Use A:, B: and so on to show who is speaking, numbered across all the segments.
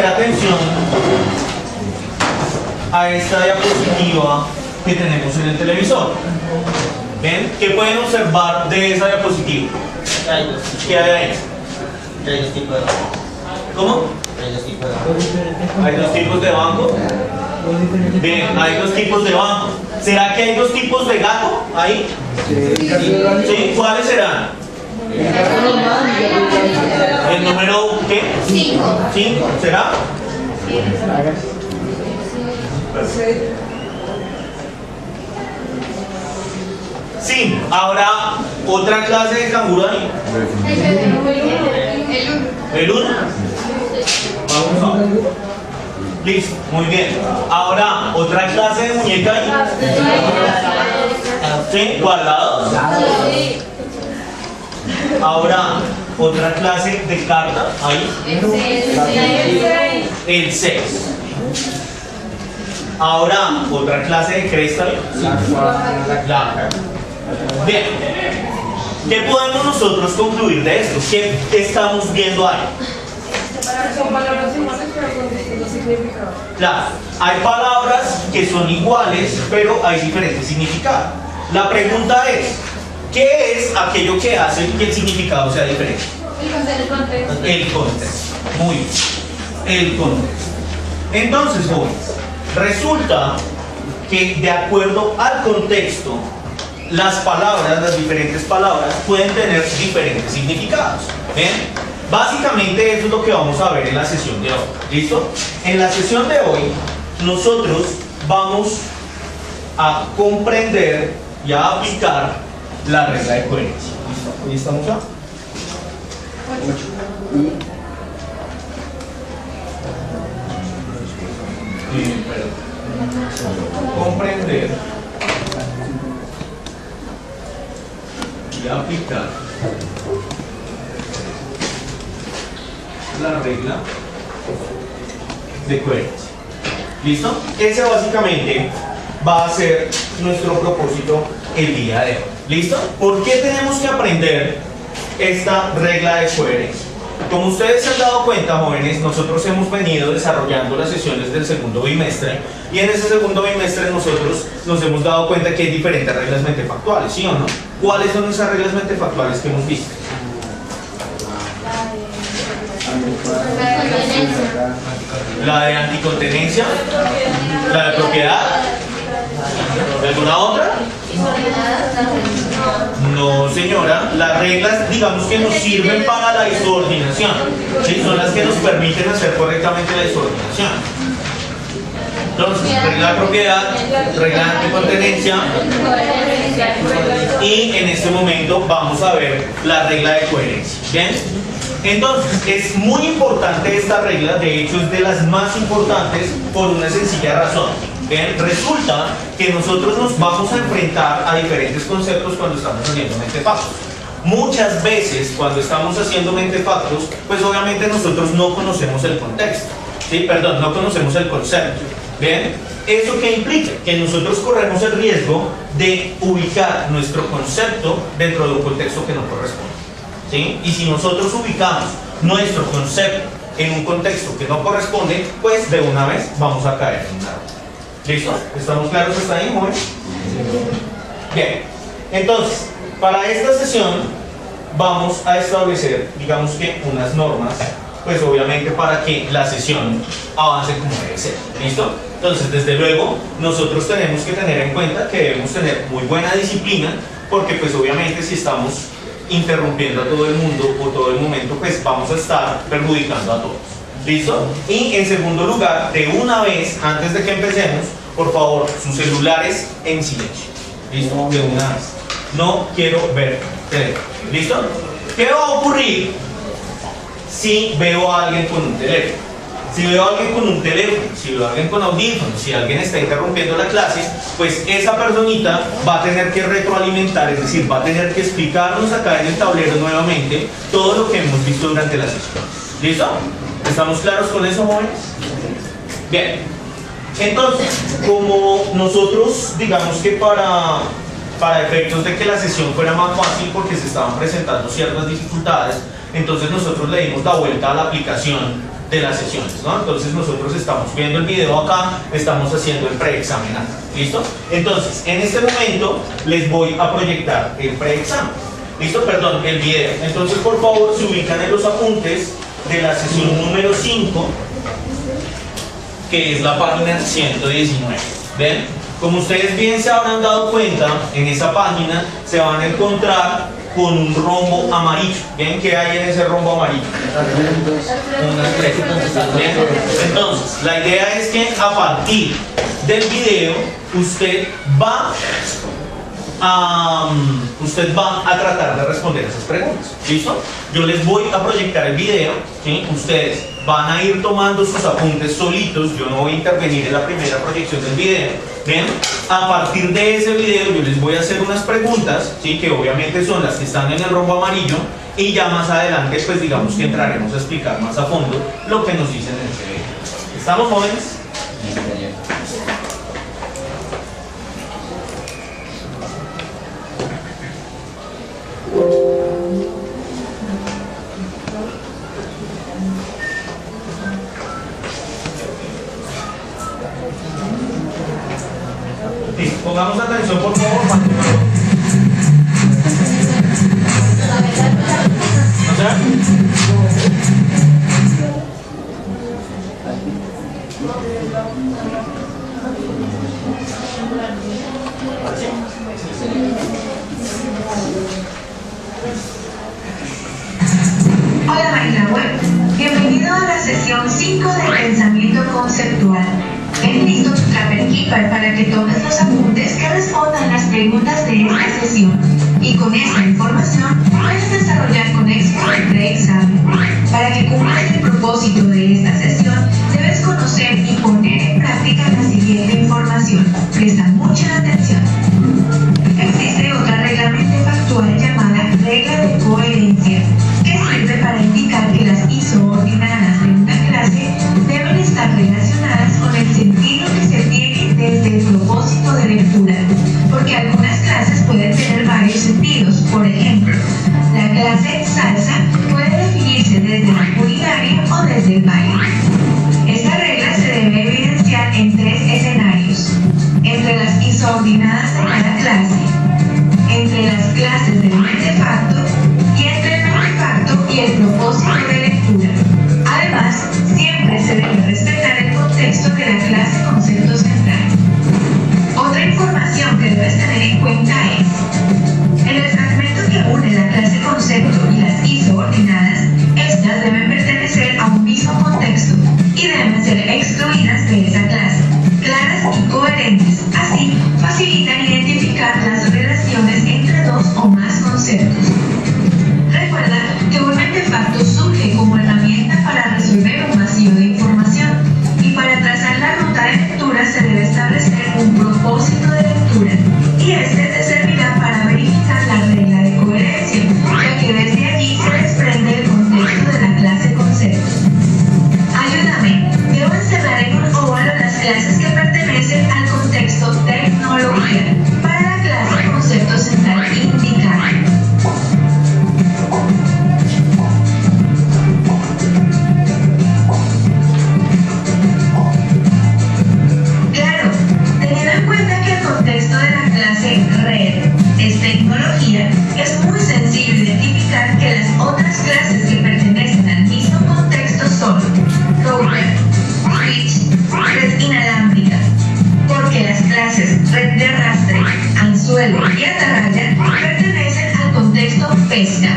A: poner atención a esta diapositiva que tenemos en el televisor. ¿Ven? ¿Qué pueden observar de esa diapositiva? ¿Qué hay ahí?
B: Hay dos tipos de banco.
A: ¿Cómo?
B: Hay dos tipos de banco.
A: ¿Hay dos tipos de banco? Bien, hay dos tipos de banco. ¿Será que hay dos tipos de gato ahí? ¿Sí? ¿Cuáles serán? ¿El número qué?
C: 5.
A: 5. ¿Será? Sí. Ahora, otra clase de canguro ahí. ¿El 1? Vamos a ver. Listo, muy bien. Ahora, otra clase de muñeca ahí. ¿Sí? ¿Cuadrados? Ahora, otra clase de carta ahí. El 6. Ahora, otra clase de cresta ahí. La. Bien. ¿Qué podemos nosotros concluir de esto? ¿Qué estamos viendo ahí?
D: Son palabras iguales pero con distintos significados.
A: Claro, hay palabras que son iguales, pero hay diferentes significados. La pregunta es, ¿qué es aquello que hace que el significado sea diferente? El contexto. Muy bien. El contexto. Entonces, jóvenes, resulta que de acuerdo al contexto, las palabras, las diferentes palabras, pueden tener diferentes significados. ¿Ven? Básicamente eso es lo que vamos a ver en la sesión de hoy. ¿Listo? En la sesión de hoy, nosotros vamos a comprender y a aplicar la regla de coherencia. ¿Listo? ¿Hoy estamos ya? Comprender y aplicar la regla de coherencia. ¿Listo? Ese básicamente va a ser nuestro propósito el día de hoy. ¿Listo? ¿Por qué tenemos que aprender esta regla de coherencia? Como ustedes se han dado cuenta, jóvenes, nosotros hemos venido desarrollando las sesiones del segundo bimestre y en ese segundo bimestre nosotros nos hemos dado cuenta que hay diferentes reglas mentefactuales, ¿sí o no? ¿Cuáles son esas reglas mentefactuales que hemos visto? La de anticontenencia, la de propiedad, ¿de alguna otra? No, señora, las reglas, digamos que nos sirven para la insubordinación, ¿sí? Son las que nos permiten hacer correctamente la insubordinación. Entonces, regla de propiedad, regla de anticontenencia y en este momento vamos a ver la regla de coherencia. ¿Bien? Entonces, es muy importante esta regla, de hecho es de las más importantes por una sencilla razón. ¿Bien? Resulta que nosotros nos vamos a enfrentar a diferentes conceptos cuando estamos haciendo mentefactos. Muchas veces cuando estamos haciendo mentefactos, pues obviamente nosotros no conocemos el contexto, ¿sí? Perdón, no conocemos el concepto. ¿Bien? ¿Eso qué implica? Que nosotros corremos el riesgo de ubicar nuestro concepto dentro de un contexto que no corresponde. ¿Sí? Y si nosotros ubicamos nuestro concepto en un contexto que no corresponde, pues de una vez vamos a caer en un error. ¿Listo? ¿Estamos claros hasta ahí, jóvenes? Bien. Entonces, para esta sesión vamos a establecer, digamos que unas normas, pues obviamente para que la sesión avance como debe ser. ¿Listo? Entonces, desde luego, nosotros tenemos que tener en cuenta que debemos tener muy buena disciplina, porque pues obviamente si estamos interrumpiendo a todo el mundo o todo el momento, pues vamos a estar perjudicando a todos. ¿Listo? Y en segundo lugar, de una vez, antes de que empecemos, por favor, sus celulares en silencio. ¿Listo? De una vez. No quiero ver teléfono. ¿Listo? ¿Qué va a ocurrir si veo a alguien con un teléfono? Si veo a alguien con un teléfono, si veo a alguien con audífonos, si alguien está interrumpiendo la clase, pues esa personita va a tener que retroalimentar, es decir, va a tener que explicarnos acá en el tablero nuevamente todo lo que hemos visto durante la sesión. ¿Listo? ¿Estamos claros con eso, jóvenes? Bien. Entonces, como nosotros, digamos que para efectos de que la sesión fuera más fácil porque se estaban presentando ciertas dificultades, entonces nosotros le dimos la vuelta a la aplicación de las sesiones, ¿no? Entonces nosotros estamos viendo el video acá, estamos haciendo el preexamen acá, ¿listo? Entonces, en este momento les voy a proyectar el preexamen, ¿listo? Perdón, el video. Entonces, por favor, se ubican en los apuntes de la sesión número 5, que es la página 119, ¿ven? Como ustedes bien se habrán dado cuenta, en esa página se van a encontrar con un rombo amarillo. ¿Ven qué hay en ese rombo amarillo? Unas flechas. ¿Bien? Entonces, la idea es que a partir del video usted va a tratar de responder esas preguntas. ¿Listo? Yo les voy a proyectar el video, ¿sí? Ustedes van a ir tomando sus apuntes solitos. Yo no voy a intervenir en la primera proyección del video. ¿Bien? A partir de ese video yo les voy a hacer unas preguntas, ¿sí? Que obviamente son las que están en el rombo amarillo, y ya más adelante pues digamos que entraremos a explicar más a fondo lo que nos dicen en este video. ¿Estamos, jóvenes? Sí, pongamos atención por favor. ¿No sé?
C: Hola Marilagüe, bienvenido a la sesión 5 del pensamiento conceptual. He listo tu Trapper Keeper para que tomes los apuntes que respondan las preguntas de esta sesión, y con esta información puedes desarrollar con éxito el preexamen. Para que cumplas el propósito de esta sesión, debes conocer y poner en práctica la siguiente información. Presta mucha atención. Existe otra reglamento factual llamada regla de coherencia, que sirve para indicar que las isoordinadas de una clase deben estar relacionadas con el sentido que se tiene desde el propósito de lectura, porque algunas clases pueden tener varios sentidos. Por ejemplo, la clase salsa puede definirse desde la culinaria o desde el baile. Esta regla se debe evidenciar en 3 escenarios: entre las isoordinadas de cada clase, entre las clases del mentefacto y entre el mentefacto y el propósito de lectura. Además, siempre se debe respetar el contexto de la clase concepto central. Otra información que debes tener en cuenta es: en el fragmento que une la clase concepto y las isoordinadas, estas deben pertenecer a un mismo contexto y deben ser excluidas de esa clase, claras y coherentes. Así, facilitan identificar las relaciones entre dos o más conceptos. Recuerda que un mentefacto surge como herramienta para resolver un vacío de información, y para trazar la ruta de lectura se debe establecer un propósito de lectura, y este te servirá para verificar la regla de coherencia, ya que desde allí se desprende el contexto de la clase concepto. Ayúdame, debo encerrar en un óvalo las clases que pertenecen al contexto tecnología para la clase concepto central indicada. Claro, teniendo en cuenta que el contexto de la clase red es tecnología, es muy sencillo identificar que las otras clases que pertenecen al mismo contexto son router, switch, red inalámbrica, porque las clases red de arrastre, anzuelo y atarraya pertenecen al contexto pesca.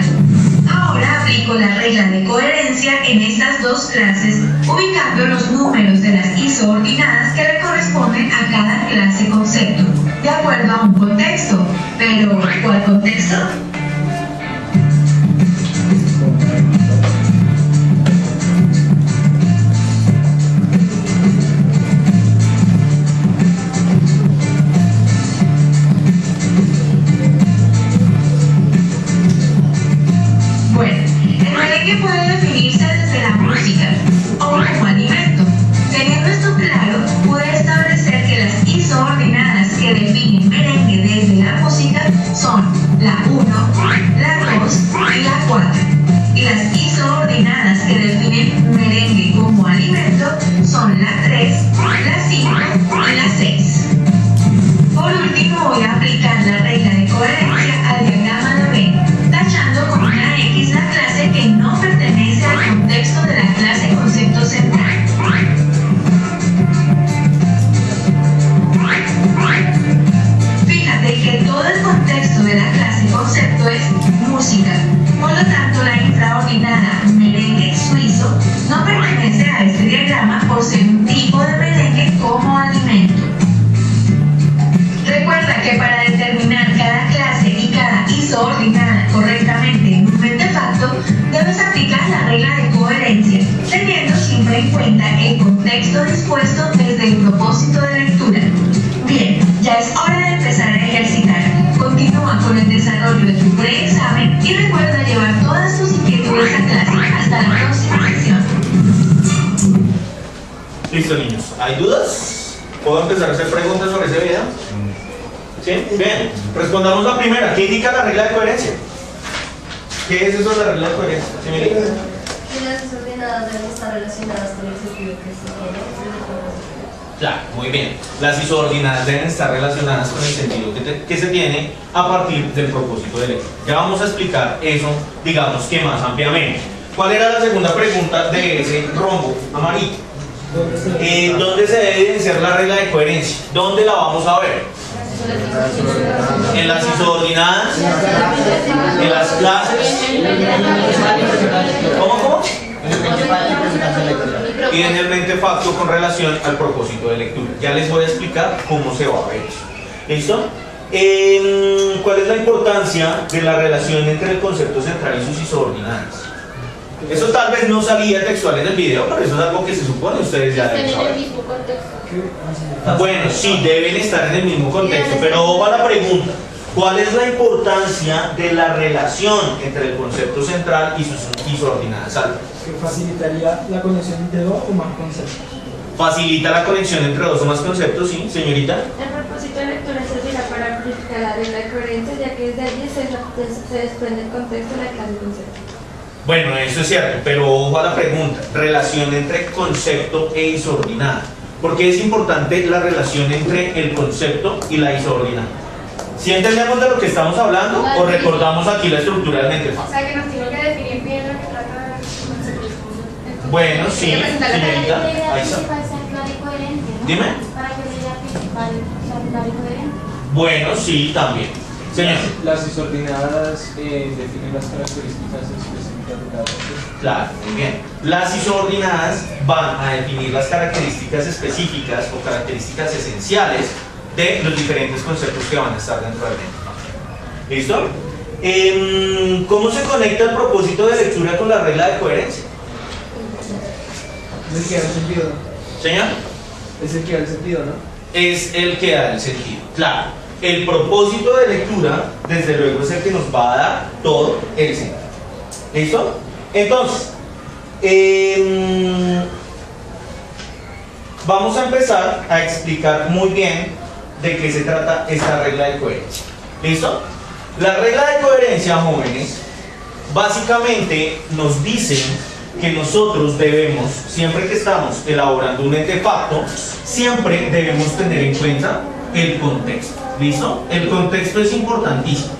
C: Ahora aplico la regla de coherencia en estas dos clases, ubicando los números de las isoordinadas que le corresponden a cada clase concepto, de acuerdo a un contexto. Pero, ¿cuál contexto? Bueno, el merengue puede definirse desde la música o como alimento. Teniendo esto claro, pude establecer que las isoordinadas que definen merengue desde la música son la 1, texto dispuesto desde el propósito de lectura. Bien, ya es hora de empezar a ejercitar. Continúa con el desarrollo de tu preexamen y recuerda llevar todas tus inquietudes a clase. Hasta la próxima sesión.
A: Listo, niños. ¿Hay dudas? ¿Puedo empezar a hacer preguntas sobre ese video? ¿Sí? Bien. Respondamos la primera. ¿Qué indica la regla de coherencia? ¿Qué es eso de la regla de coherencia? ¿Sí me dice?
D: Y las desordenadas deben estar relacionadas con el sentido que se tiene.
A: Claro, muy bien. Las isordinadas deben estar relacionadas con el sentido que se tiene a partir del propósito de lectura. Ya vamos a explicar eso, digamos que más ampliamente. ¿Cuál era la segunda pregunta de ese rombo amarillo? ¿Dónde se debe evidenciar la regla de coherencia? ¿Dónde la vamos a ver? En las isordinadas, en las clases. ¿Cómo? Y en el mentefacto con relación al propósito de lectura. Ya les voy a explicar cómo se va a ver eso. ¿Listo? ¿Cuál es la importancia de la relación entre el concepto central y sus isordinadas? Eso tal vez no salía textual en el video, pero eso es algo que se supone ustedes ya deben
D: Están en el
A: saber.
D: mismo contexto.
A: Bueno, sí, deben estar en el mismo contexto, pero va la pregunta. ¿Cuál es la importancia de la relación entre el concepto central y sus isordinadas altas?
E: Que facilitaría la conexión entre dos o más conceptos.
A: ¿Facilita la conexión entre dos o más conceptos? Sí, señorita.
F: El propósito de lectura servirá para amplificar la regla de coherencia, ya que desde allí se desprende el contexto de la clase de concepto.
A: Bueno, eso es cierto, pero ojo a la pregunta. Relación entre concepto e isordinada. ¿Por qué es importante la relación entre el concepto y la isordinada? ¿Sí entendemos de lo que estamos hablando o recordamos aquí la estructura del mentefacto?
F: O sea, que nos tiene que definir bien lo que trata de concepto.
A: Bueno, sí, señorita. Ahí está. Dime.
F: Para que sea principal, sea claro y coherente.
A: Bueno, sí, también. Señor.
E: Las isordinadas definen las características específicas de cada concepto.
A: Claro, muy bien. Las isordinadas van a definir las características específicas o características esenciales de los diferentes conceptos que van a estar dentro del mentefacto. ¿Listo? ¿Cómo se conecta el propósito de lectura con la regla de coherencia?
E: Es el que da el sentido.
A: Señor.
E: Es el que da el sentido, ¿no?
A: Es el que da el sentido. Claro, el propósito de lectura, desde luego, es el que nos va a dar todo el sentido. ¿Listo? Entonces, vamos a empezar a explicar muy bien de qué se trata esta regla de coherencia. ¿Listo? La regla de coherencia, jóvenes, básicamente nos dicen que nosotros debemos, siempre que estamos elaborando un mentefacto, siempre debemos tener en cuenta el contexto. ¿Listo? El contexto es importantísimo.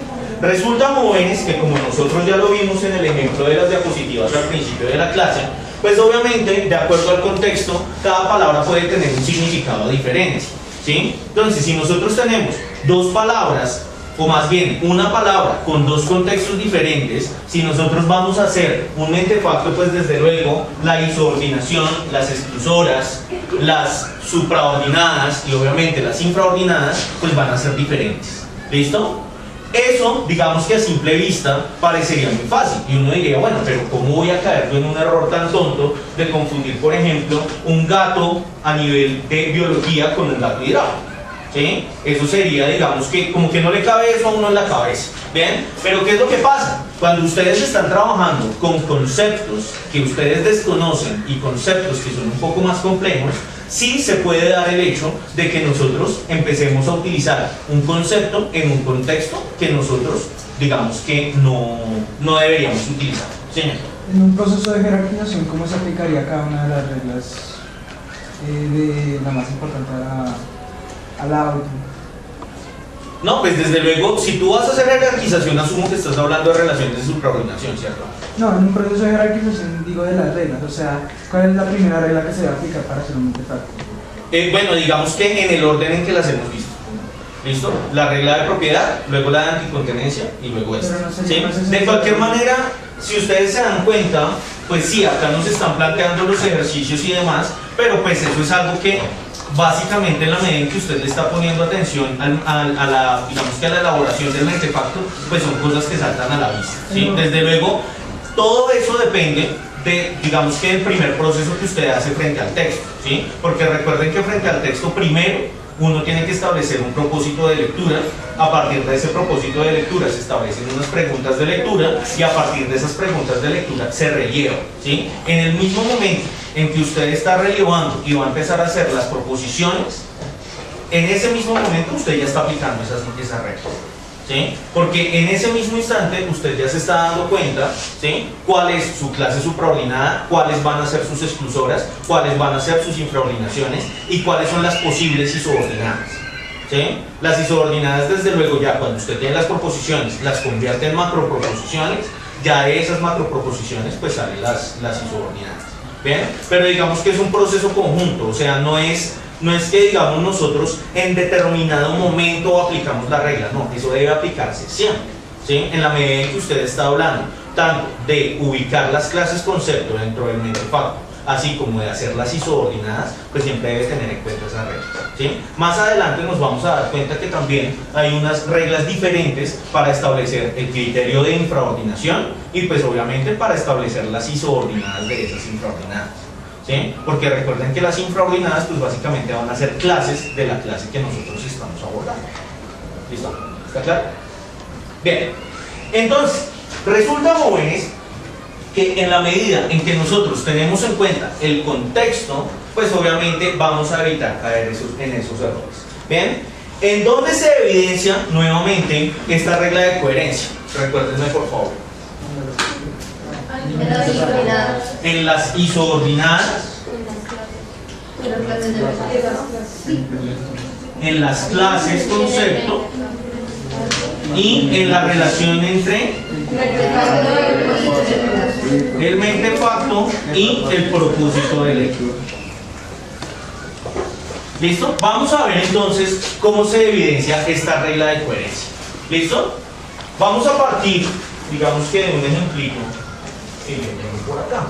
A: Resulta, jóvenes, que como nosotros ya lo vimos en el ejemplo de las diapositivas al principio de la clase, pues obviamente, de acuerdo al contexto, cada palabra puede tener un significado diferente. ¿Sí? Entonces, si nosotros tenemos dos palabras, o más bien una palabra con dos contextos diferentes, si nosotros vamos a hacer un mentefacto, pues desde luego la isordinación, las exclusoras, las supraordinadas y obviamente las infraordinadas, pues van a ser diferentes. ¿Listo? Eso, digamos que a simple vista parecería muy fácil y uno diría, bueno, pero ¿cómo voy a caer yo en un error tan tonto de confundir, por ejemplo, un gato a nivel de biología con un gato hidráulico? ¿Sí? Eso sería, digamos que como que no le cabe eso a uno en la cabeza. ¿Bien? Pero ¿qué es lo que pasa? Cuando ustedes están trabajando con conceptos que ustedes desconocen y conceptos que son un poco más complejos, sí se puede dar el hecho de que nosotros empecemos a utilizar un concepto en un contexto que nosotros, digamos que no deberíamos utilizar. Señor.
E: En un proceso de jerarquización, ¿cómo se aplicaría cada una de las reglas de la más importante a la última?
A: No, pues desde luego, si tú vas a hacer jerarquización, asumo que estás hablando de relaciones de supraordinación, ¿cierto?
E: No, en un proceso de jerarquización digo de las reglas, o sea, ¿cuál es la primera regla que se va a aplicar para hacer un mentefacto?
A: Bueno, digamos que en el orden en que las hemos visto. ¿Listo? La regla de propiedad, luego la de anticontenencia y luego esta.
E: Pero no sé,
A: ¿Sí?
E: no sé si
A: De
E: es
A: cualquier
E: verdad.
A: manera, si ustedes se dan cuenta, pues sí, acá nos están planteando los ejercicios y demás, pero pues eso es algo que básicamente en la medida en que usted le está poniendo atención a la, digamos que a la elaboración del mentefacto, pues son cosas que saltan a la vista. ¿Sí? Desde luego, todo eso depende digamos que el primer proceso que usted hace frente al texto, ¿sí? Porque recuerden que frente al texto primero uno tiene que establecer un propósito de lectura. A partir de ese propósito de lectura se establecen unas preguntas de lectura y a partir de esas preguntas de lectura se relleva, ¿sí? En el mismo momento en que usted está relevando y va a empezar a hacer las proposiciones, en ese mismo momento usted ya está aplicando esas reglas, ¿sí? Porque en ese mismo instante usted ya se está dando cuenta, ¿sí? Cuál es su clase supraordinada, cuáles van a ser sus exclusoras, cuáles van a ser sus infraordinaciones y cuáles son las posibles isoordinadas, ¿sí? Las isoordinadas, desde luego, ya cuando usted tiene las proposiciones, las convierte en macroproposiciones, ya de esas macroproposiciones pues salen las isoordinadas, ¿bien? Pero digamos que es un proceso conjunto, o sea, no es que digamos nosotros en determinado momento aplicamos la regla, no, eso debe aplicarse siempre, ¿sí? En la medida en que usted está hablando tanto de ubicar las clases concepto dentro del mentefacto, así como de hacer las isoordinadas, pues siempre debe tener en cuenta esa regla, ¿sí? Más adelante nos vamos a dar cuenta que también hay unas reglas diferentes para establecer el criterio de infraordinación y pues obviamente para establecer las isoordinadas de esas infraordinadas, ¿sí? Porque recuerden que las infraordinadas pues básicamente van a ser clases de la clase que nosotros estamos abordando. ¿Listo? ¿Está claro? Bien, entonces resulta, jóvenes, que en la medida en que nosotros tenemos en cuenta el contexto, pues obviamente vamos a evitar caer en esos errores. Bien, ¿en dónde se evidencia nuevamente esta regla de coherencia? Recuérdenme por favor.
D: En las isoordinadas.
A: En las isoordinadas,
D: En las clases de
A: en las clases concepto y en la relación entre el mentefacto y el propósito de lectura. ¿Listo? Vamos a ver entonces cómo se evidencia esta regla de coherencia. ¿Listo? Vamos a partir, digamos que de un ejemplito que viene por acá.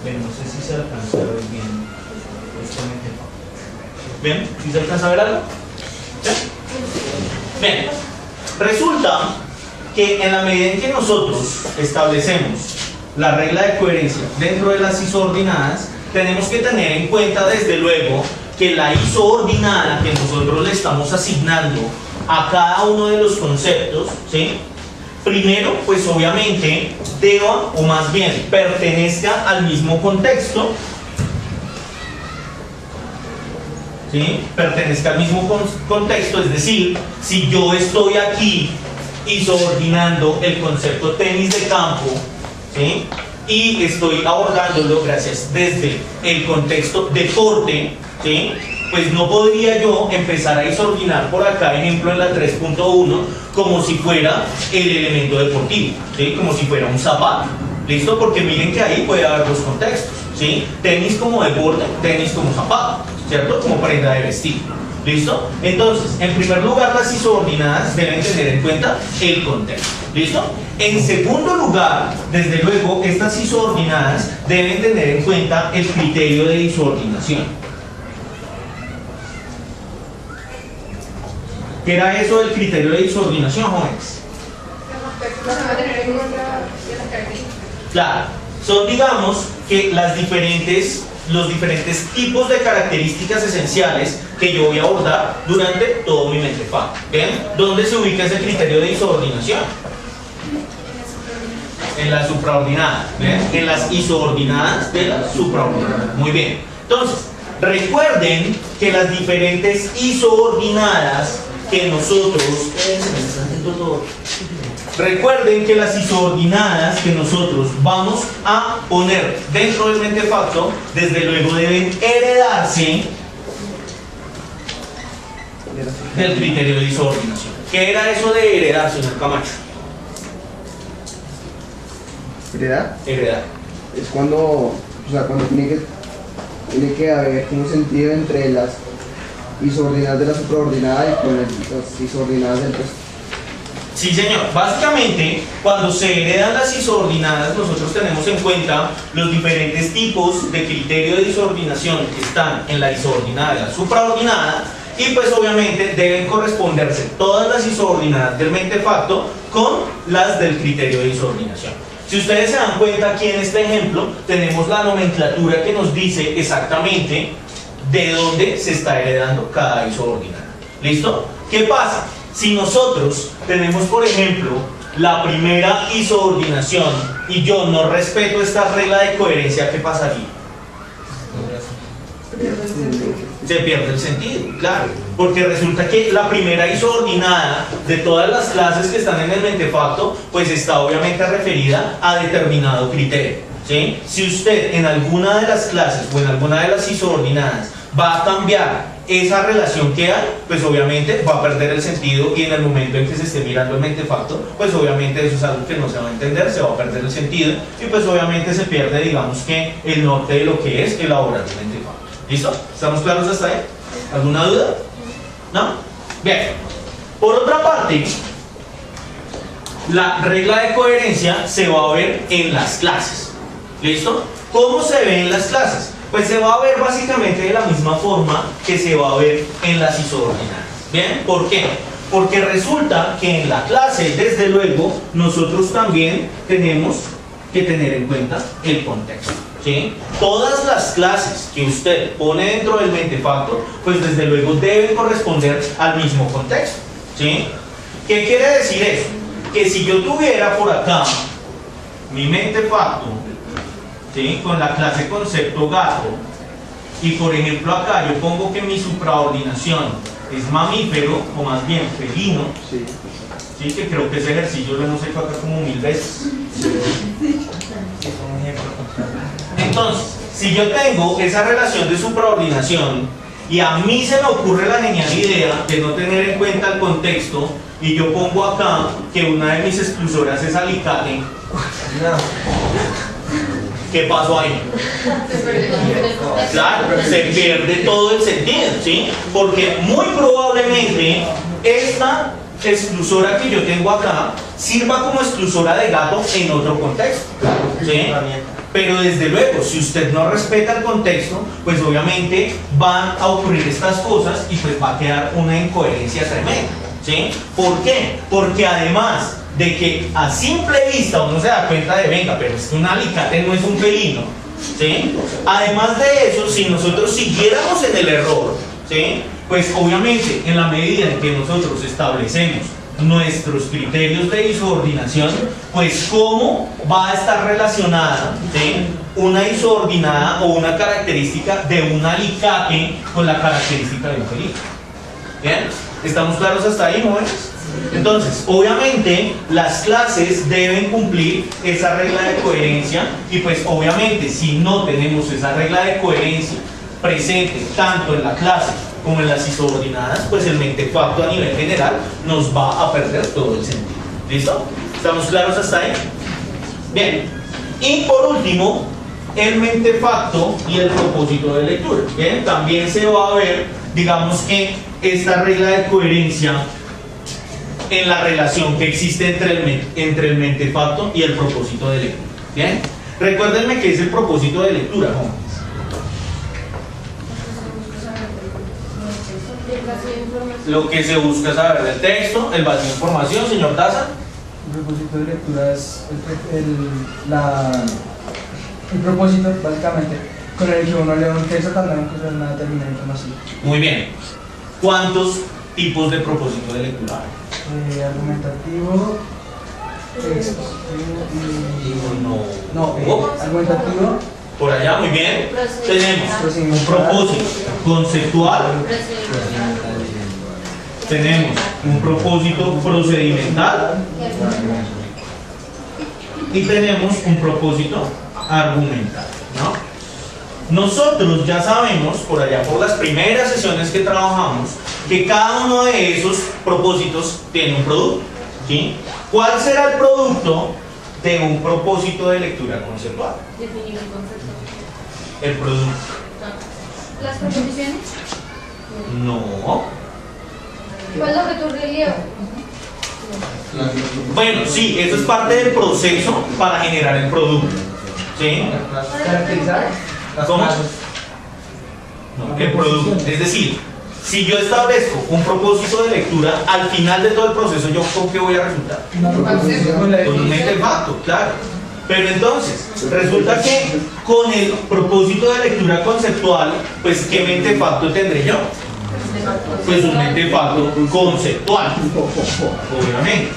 A: Bien, no sé si se alcanza a ver bien este mentefacto. ¿Bien? ¿Sí se alcanza a ver algo? Bien, resulta que en la medida en que nosotros establecemos la regla de coherencia dentro de las isoordinadas, tenemos que tener en cuenta desde luego que la isoordinada que nosotros le estamos asignando a cada uno de los conceptos, ¿sí? Primero, pues obviamente deba, o más bien pertenezca al mismo contexto, ¿sí? Pertenezca al mismo contexto, es decir, si yo estoy aquí isoordinando el concepto tenis de campo, ¿sí? Y estoy abordándolo, gracias, desde el contexto deporte, ¿sí? Pues no podría yo empezar a isordinar por acá, ejemplo en la 3.1, como si fuera el elemento deportivo, ¿sí? Como si fuera un zapato, ¿listo? Porque miren que ahí puede haber dos contextos, ¿sí? Tenis como deporte, tenis como zapato, ¿cierto? Como prenda de vestir, ¿listo? Entonces, en primer lugar, las isoordinadas deben tener en cuenta el contexto, ¿listo? En segundo lugar, desde luego, estas isoordinadas deben tener en cuenta el criterio de isoordinación. ¿Qué era eso del criterio de isoordinación, jóvenes? Claro, son, digamos, que los diferentes tipos de características esenciales que yo voy a abordar durante todo mi mentefacto. ¿Ven? ¿Dónde se ubica ese criterio de isoordinación? En la supraordinada. ¿Ven? En las isoordinadas de la supraordinada. Muy bien. Entonces, recuerden que las diferentes isoordinadas que nosotros, recuerden que las isoordinadas que nosotros vamos a poner dentro del mentefacto, desde luego deben heredarse del criterio de isoordinación. ¿Qué era eso de heredar, señor Camacho?
G: ¿Heredar?
A: Heredar.
G: Es cuando, o sea, cuando tiene que haber un sentido entre las isoordinadas de la supraordinada y con las isoordinadas del texto.
A: Sí, señor. Básicamente, cuando se heredan las isordinadas, nosotros tenemos en cuenta los diferentes tipos de criterio de isordinación que están en la isordinada y la supraordinada, y pues obviamente deben corresponderse todas las isordinadas del mentefacto con las del criterio de isordinación. Si ustedes se dan cuenta aquí en este ejemplo, tenemos la nomenclatura que nos dice exactamente de dónde se está heredando cada isordinada. ¿Listo? ¿Qué pasa? Si nosotros tenemos, por ejemplo, la primera isoordinación y yo no respeto esta regla de coherencia, ¿qué pasaría? Se pierde el sentido, claro, porque resulta que la primera isoordinada de todas las clases que están en el mentefacto, pues está obviamente referida a determinado criterio, ¿sí? Si usted en alguna de las clases o en alguna de las isoordinadas va a cambiar esa relación que hay, pues obviamente va a perder el sentido, y en el momento en que se esté mirando el mentefacto, pues obviamente eso es algo que no se va a entender, se va a perder el sentido, y pues obviamente se pierde, digamos que, el norte de lo que es elaborar el mentefacto. ¿Listo? ¿Estamos claros hasta ahí? ¿Alguna duda? ¿No? Bien. Por otra parte, la regla de coherencia se va a ver en las clases. ¿Listo? ¿Cómo se ve en las clases? Pues se va a ver básicamente de la misma forma que se va a ver en las isordinadas. ¿Bien? ¿Por qué? Porque resulta que en la clase, desde luego, nosotros también tenemos que tener en cuenta el contexto, ¿sí? Todas las clases que usted pone dentro del mentefacto, pues desde luego deben corresponder al mismo contexto, ¿sí? ¿Qué quiere decir eso? Que si yo tuviera por acá mi mentefacto, ¿sí?, con la clase concepto gato, y por ejemplo acá yo pongo que mi supraordinación es mamífero, o más bien felino,
G: Sí.
A: ¿sí?, que creo que ese ejercicio lo hemos hecho acá como 1000 veces. Entonces, si yo tengo esa relación de supraordinación y a mí se me ocurre la genial idea de no tener en cuenta el contexto, y yo pongo acá que una de mis exclusoras es alicate, ¿qué pasó ahí? Claro, se pierde todo el sentido, ¿sí? Porque muy probablemente esta exclusora que yo tengo acá sirva como exclusora de gato en otro contexto, ¿sí? Pero desde luego, si usted no respeta el contexto, pues obviamente van a ocurrir estas cosas y pues va a quedar una incoherencia tremenda, ¿sí? ¿Por qué? Porque además de que a simple vista uno se da cuenta de, venga, pero es que un alicate no es un felino, ¿sí? Además de eso, si nosotros siguiéramos en el error, ¿sí?, pues obviamente en la medida en que nosotros establecemos nuestros criterios de isordinación, pues cómo va a estar relacionada, ¿sí?, una isordinada o una característica de un alicate con la característica de un felino. ¿Bien? ¿Estamos claros hasta ahí, jóvenes? Entonces, obviamente, las clases deben cumplir esa regla de coherencia, y pues obviamente si no tenemos esa regla de coherencia presente tanto en la clase como en las isordinadas, pues el mentefacto a nivel general nos va a perder todo el sentido. ¿Listo? ¿Estamos claros hasta ahí? Bien. Y por último, el mentefacto y el propósito de lectura. Bien, también se va a ver, digamos que esta regla de coherencia en la relación que existe entre el mentefacto y el propósito de lectura. Bien, recuérdenme que es el propósito de lectura, jóvenes. Lo que se busca es saber del texto, el vacío de información, señor Daza.
E: El propósito de lectura es el propósito, básicamente, con el que uno lee un texto también que una determinada información.
A: Muy bien. ¿Cuántos tipos de propósito de lectura hay?
E: Argumentativo, expositivo y...
A: ¿Cómo?
E: Argumentativo.
A: Por allá, muy bien. Tenemos un propósito conceptual. Tenemos un propósito procedimental. Y tenemos un propósito argumental, ¿no? Nosotros ya sabemos, por allá por las primeras sesiones que trabajamos, que cada uno de esos propósitos tiene un producto, ¿sí? ¿Cuál será el producto de un propósito de lectura conceptual?
F: Definir el concepto.
A: El producto.
F: ¿Las proposiciones?
A: No.
F: ¿Cuál es lo que tú relievo?
A: Bueno, sí, eso es parte del proceso para generar el producto. ¿Sí?
E: Caracterizar.
A: ¿Cómo? No, el producto. Es decir, si yo establezco un propósito de lectura, al final de todo el proceso, ¿yo con qué voy a resultar? Con un mente facto, claro. Pero entonces, resulta que con el propósito de lectura conceptual, pues ¿qué mente facto tendré yo? Pues un mente facto conceptual, obviamente.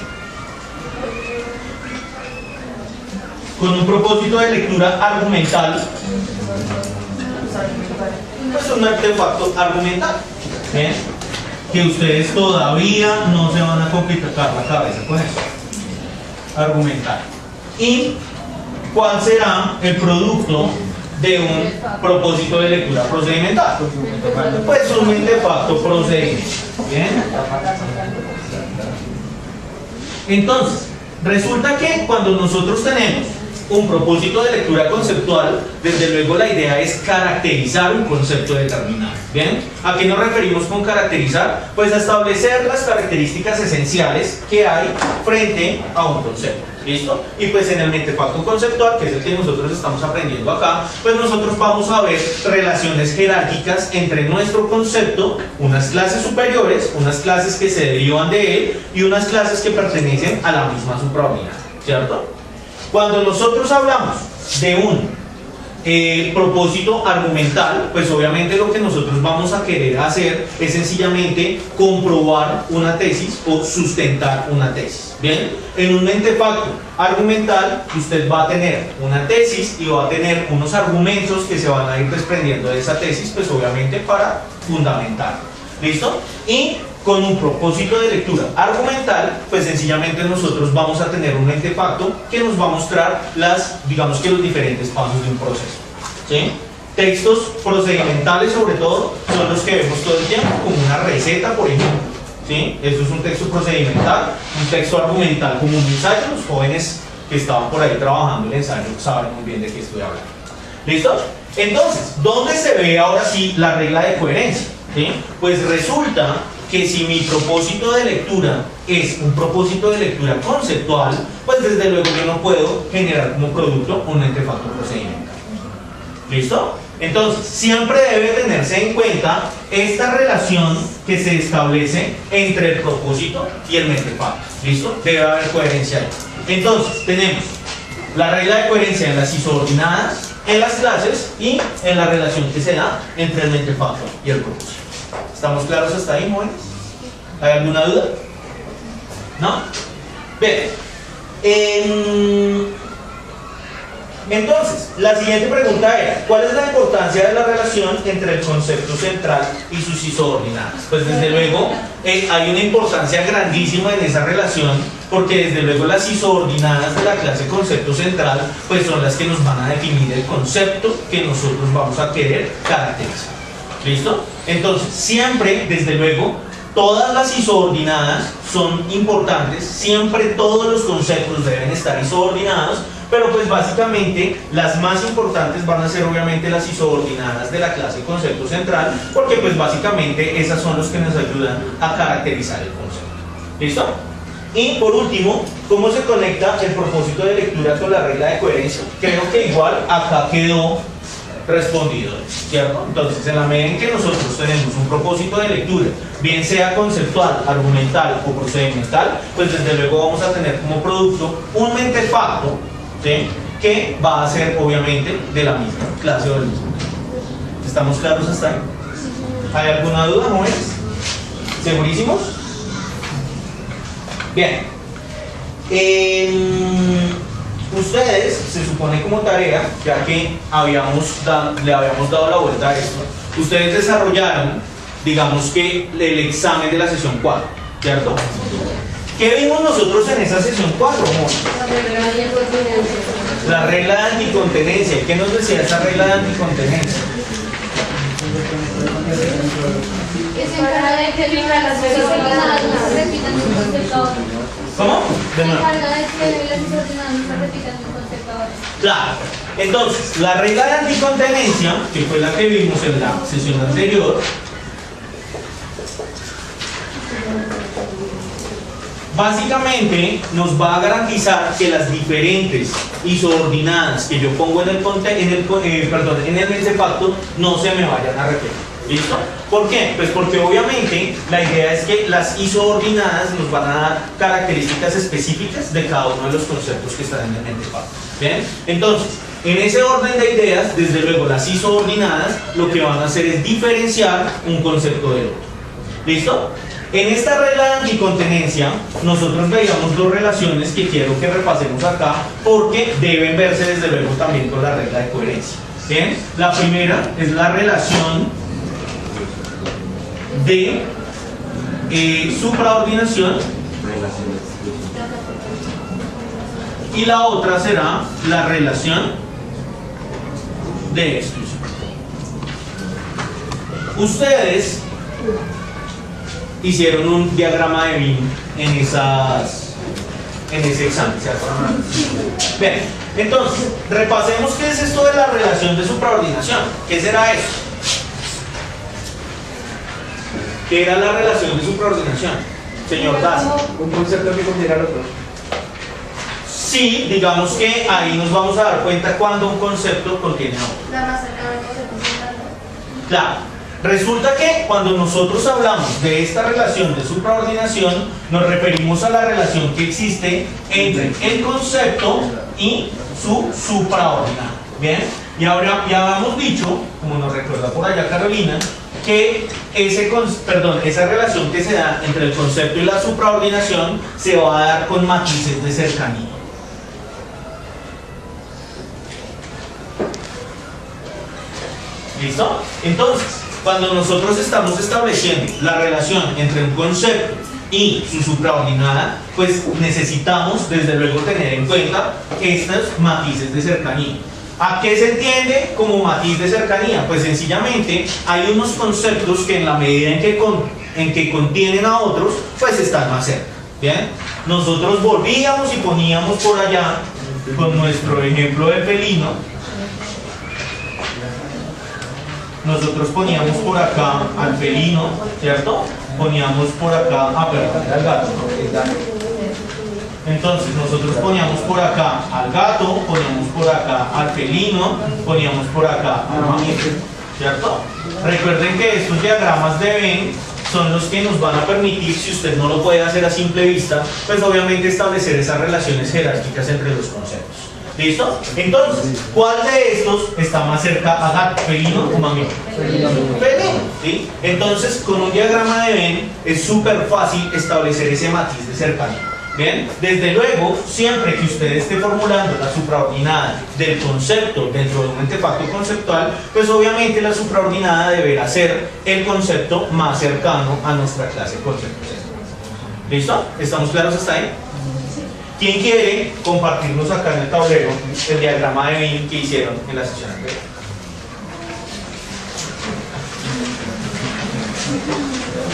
A: Con un propósito de lectura argumental, pues un artefacto argumental. ¿Ven? Que ustedes todavía no se van a complicar la cabeza con eso. Argumental. ¿Y cuál será el producto de un propósito de lectura procedimental? Pues un artefacto procedimiento. ¿Bien? Entonces, resulta que cuando nosotros tenemos un propósito de lectura conceptual, desde luego la idea es caracterizar un concepto determinado. ¿Bien? ¿A qué nos referimos con caracterizar? Pues a establecer las características esenciales que hay frente a un concepto. ¿Listo? Y pues en el mentefacto conceptual, que es el que nosotros estamos aprendiendo acá, pues nosotros vamos a ver relaciones jerárquicas entre nuestro concepto, unas clases superiores, unas clases que se derivan de él y unas clases que pertenecen a la misma supraunidad. ¿Cierto? Cuando nosotros hablamos de un propósito argumental, pues obviamente lo que nosotros vamos a querer hacer es sencillamente comprobar una tesis o sustentar una tesis. Bien, en un mentefacto argumental usted va a tener una tesis y va a tener unos argumentos que se van a ir desprendiendo de esa tesis, pues obviamente para fundamentar. ¿Listo? Y con un propósito de lectura argumental, pues sencillamente nosotros vamos a tener un mentefacto que nos va a mostrar digamos que los diferentes pasos de un proceso. ¿Sí? Textos procedimentales sobre todo son los que vemos todo el tiempo, como una receta, por ejemplo. ¿Sí? Eso es un texto procedimental, un texto argumental como un ensayo. Los jóvenes que estaban por ahí trabajando el ensayo saben muy bien de qué estoy hablando. ¿Listo? Entonces, ¿dónde se ve ahora sí la regla de coherencia? ¿Sí? Pues resulta que si mi propósito de lectura es un propósito de lectura conceptual, pues desde luego yo no puedo generar como producto un mentefacto procedimental. ¿Listo? Entonces, siempre debe tenerse en cuenta esta relación que se establece entre el propósito y el mentefacto. ¿Listo? Debe haber coherencia ahí. Entonces, tenemos la regla de coherencia en las isodinadas, en las clases y en la relación que se da entre el mentefacto y el propósito. ¿Estamos claros hasta ahí, jóvenes? ¿Hay alguna duda? ¿No? Bien. Entonces, la siguiente pregunta era: ¿cuál es la importancia de la relación entre el concepto central y sus isodinadas? Pues desde luego hay una importancia grandísima en esa relación, porque desde luego las isodinadas de la clase concepto central pues son las que nos van a definir el concepto que nosotros vamos a querer caracterizar. ¿Listo? Entonces, siempre, desde luego, todas las isodinadas son importantes, siempre todos los conceptos deben estar isodinados, pero pues básicamente las más importantes van a ser obviamente las isodinadas de la clase concepto central, porque pues básicamente esas son los que nos ayudan a caracterizar el concepto. ¿Listo? Y por último, ¿cómo se conecta el propósito de lectura con la regla de coherencia? Creo que igual acá quedó respondido, ¿cierto? Entonces, en la medida en que nosotros tenemos un propósito de lectura, bien sea conceptual, argumental o procedimental, pues desde luego vamos a tener como producto un mentefacto, ¿sí?, que va a ser obviamente de la misma clase o del mismo tipo. ¿Estamos claros hasta ahí? ¿Hay alguna duda, jóvenes? ¿Segurísimos? Bien. Ustedes, se supone como tarea, ya que le habíamos dado la vuelta a esto, ustedes desarrollaron, digamos que el examen de la sesión 4, ¿cierto? ¿Qué vimos nosotros en esa sesión 4, amor? La regla de anticontenencia. ¿Qué nos decía esa regla de anticontenencia?
F: Que se encarga de que las isodinadas no se repitan de un concepto a otro.
A: ¿Cómo?
F: Se encarga de que las isodinadas no se repitan de un concepto a otro.
A: Claro. Entonces, la regla de anticontenencia, que fue la que vimos en la sesión anterior, básicamente nos va a garantizar que las diferentes isoordinadas que yo pongo en el mentefacto no se me vayan a repetir. ¿Listo? ¿Por qué? Pues porque obviamente la idea es que las isoordinadas nos van a dar características específicas de cada uno de los conceptos que están en el mentefacto. ¿Bien? Entonces, en ese orden de ideas, desde luego las isoordinadas lo que van a hacer es diferenciar un concepto del otro. ¿Listo? En esta regla de anticontenencia, nosotros veíamos dos relaciones que quiero que repasemos acá porque deben verse desde luego también con la regla de coherencia. ¿Bien? La primera es la relación de supraordinación y la otra será la relación de exclusión. Ustedes hicieron un diagrama de Venn en ese examen, ¿cierto? Bien, entonces, repasemos qué es esto de la relación de supraordinación. ¿Qué será eso? ¿Qué era la relación de supraordinación? Señor Das.
E: Un concepto que contiene al otro.
A: Sí, digamos que ahí nos vamos a dar cuenta cuando un concepto contiene a otro.
D: La más cercana al concepto central, ¿no?
A: Claro, resulta que cuando nosotros hablamos de esta relación de supraordinación, nos referimos a la relación que existe entre el concepto y su supraordinado. Bien, y ahora ya habíamos dicho, como nos recuerda por allá Carolina, que esa relación que se da entre el concepto y la supraordinación se va a dar con matices de cercanía. ¿Listo? Entonces, cuando nosotros estamos estableciendo la relación entre un concepto y su supraordinada, pues necesitamos desde luego tener en cuenta estos matices de cercanía. ¿A qué se entiende como matiz de cercanía? Pues sencillamente hay unos conceptos que en la medida en que contienen a otros, pues están más cerca. ¿Bien? Nosotros volvíamos y poníamos por allá, con nuestro ejemplo de felino, nosotros poníamos por acá al felino, ¿cierto? Poníamos por acá, perdón, al gato. Entonces nosotros poníamos por acá al gato, poníamos por acá al felino, poníamos por acá al mamífero, ¿cierto? Recuerden que estos diagramas de Venn son los que nos van a permitir, si usted no lo puede hacer a simple vista, pues obviamente establecer esas relaciones jerárquicas entre los conceptos. ¿Listo? Entonces, ¿cuál de estos está más cerca a gato, felino o mamífero? Felino. ¿Sí? Entonces, con un diagrama de Venn es súper fácil establecer ese matiz de cercanía. ¿Bien? Desde luego, siempre que usted esté formulando la supraordinada del concepto dentro de un mentefacto conceptual, pues obviamente la supraordinada deberá ser el concepto más cercano a nuestra clase conceptual. ¿Listo? ¿Estamos claros hasta ahí? ¿Quién quiere compartirnos acá en el tablero el diagrama de Venn que hicieron en la sesión anterior?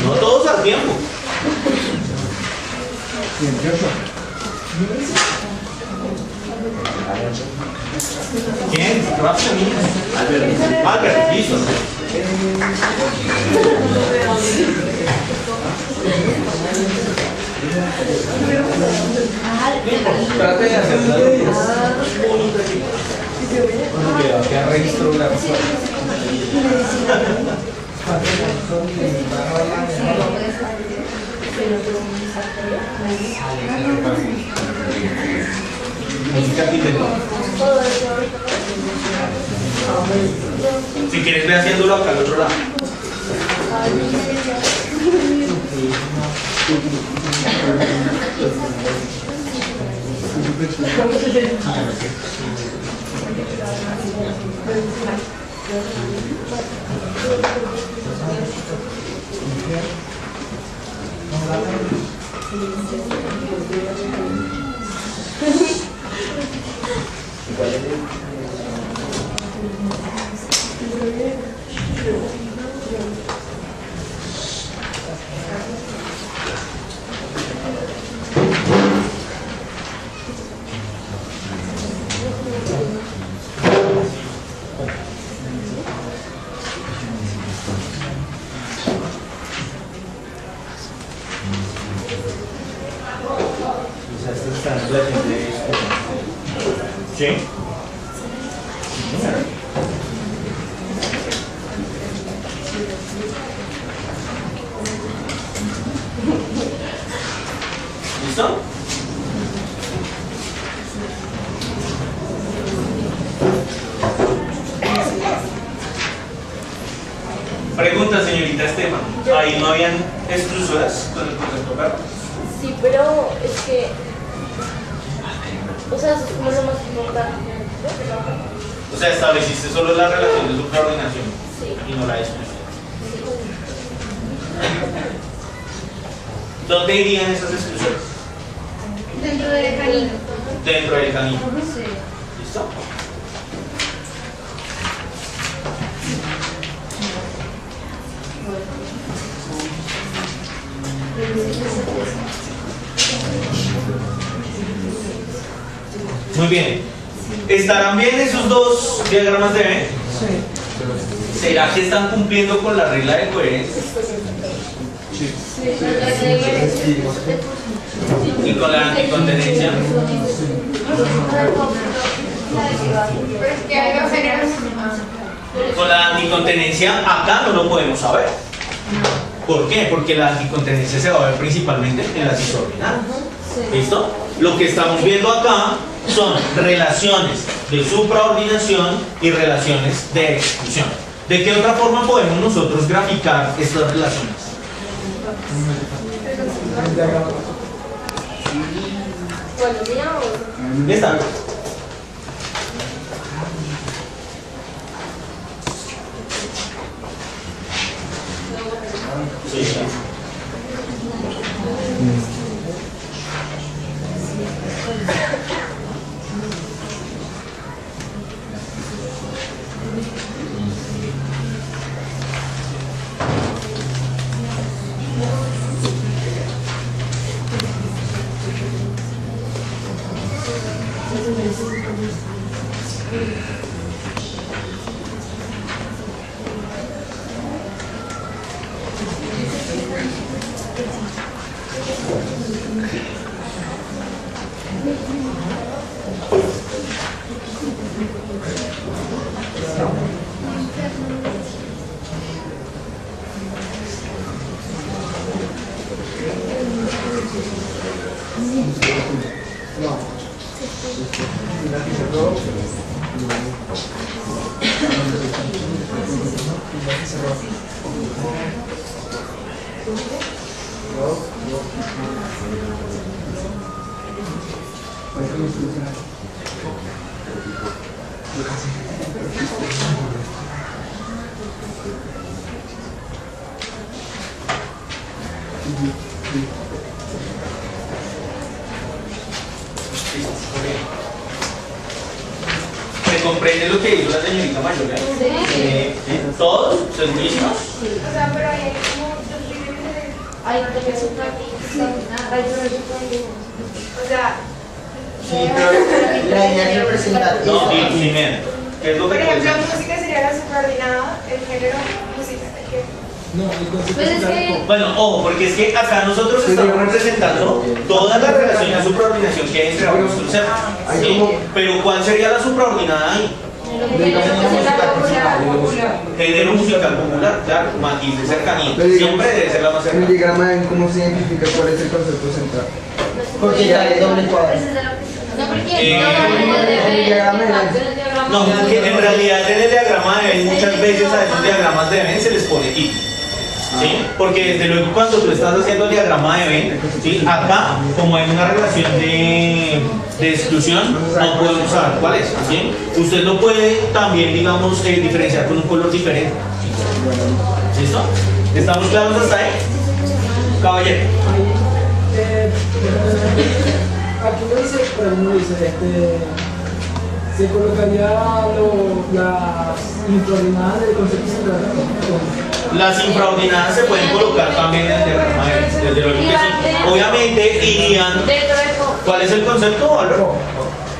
A: No todos al tiempo. ¿Quién? Rápido, niños. Albert, listo. Trate de hacerlo bonito. Que registro la si quieres ve haciéndolo acá al otro lado. están en relación de ¿sí? ¿Listo? Pregunta, señorita Esteban. Ahí no habían exclusoras con el concepto carro.
F: Sí, pero es que, o sea, eso es como lo más importante.
A: O sea, estableciste solo la relación de supraordinación
F: Sí.
A: y no la exclusión. ¿Dónde irían esas exclusiones?
F: Dentro del canino.
A: Dentro del canino.
D: Sí.
A: ¿Listo? Muy bien. ¿Estarán bien esos dos diagramas de Venn?
E: Sí.
A: ¿Será que están cumpliendo con la regla de coherencia? ¿Y con la anticontenencia?
F: Pero es que hay dos géneros.
A: Con la anticontenencia acá no lo podemos saber. ¿Por qué? Porque la anticontenencia se va a ver principalmente en las isordenadas. ¿Listo? Lo que estamos viendo acá son relaciones de supraordinación y relaciones de exclusión. ¿De qué otra forma podemos nosotros graficar estas relaciones?
E: El diagrama.
F: Bueno, mía o...
A: Ya está. Sí. ¿Se comprende lo que dijo la señorita Mayor? ¿Todos? ¿Segurísimos?
F: O sea, pero hay como dos niveles de... Hay también o sea...
B: Sí, pero la idea representativa.
A: No, dime. ¿Qué es lo que
F: Por ejemplo,
A: puede ser?
F: música sería la subordinada, el género música.
E: No, el concepto
F: Pues es
E: está
F: que-
E: como-
A: Bueno, ojo, porque es que acá nosotros estamos representando todas las relaciones de supraordinación que hay entre varios conceptos. ¿Sí? Pero ¿cuál sería la supraordinada ahí? Género musical popular, claro, matiz de cercanía.
G: Pero digamos,
A: Siempre debe ser la más
G: en el
A: cercana.
G: diagrama ven cómo se identifica cuál es el concepto central.
B: Porque ya es doble cuadro.
F: No, porque
G: el diagrama
A: No, porque en realidad en el diagrama de Venn muchas veces a esos diagramas de Venn se les pone tipo. ¿Sí? Porque desde luego cuando tú estás haciendo el diagrama de Venn, ¿sí? Acá, como hay una relación de exclusión, no podemos saber cuál es. ¿Sí? Usted lo puede también, digamos, diferenciar con un color diferente. ¿Listo? ¿Estamos claros hasta ahí? Caballero.
E: Aquí lo dice, pero no dice, se colocaría las infraordinadas del concepto central.
A: Las infraordinadas se pueden colocar también en el diagrama de Venn. Desde luego que sí. Obviamente irían. ¿Cuál es el concepto, Álvaro?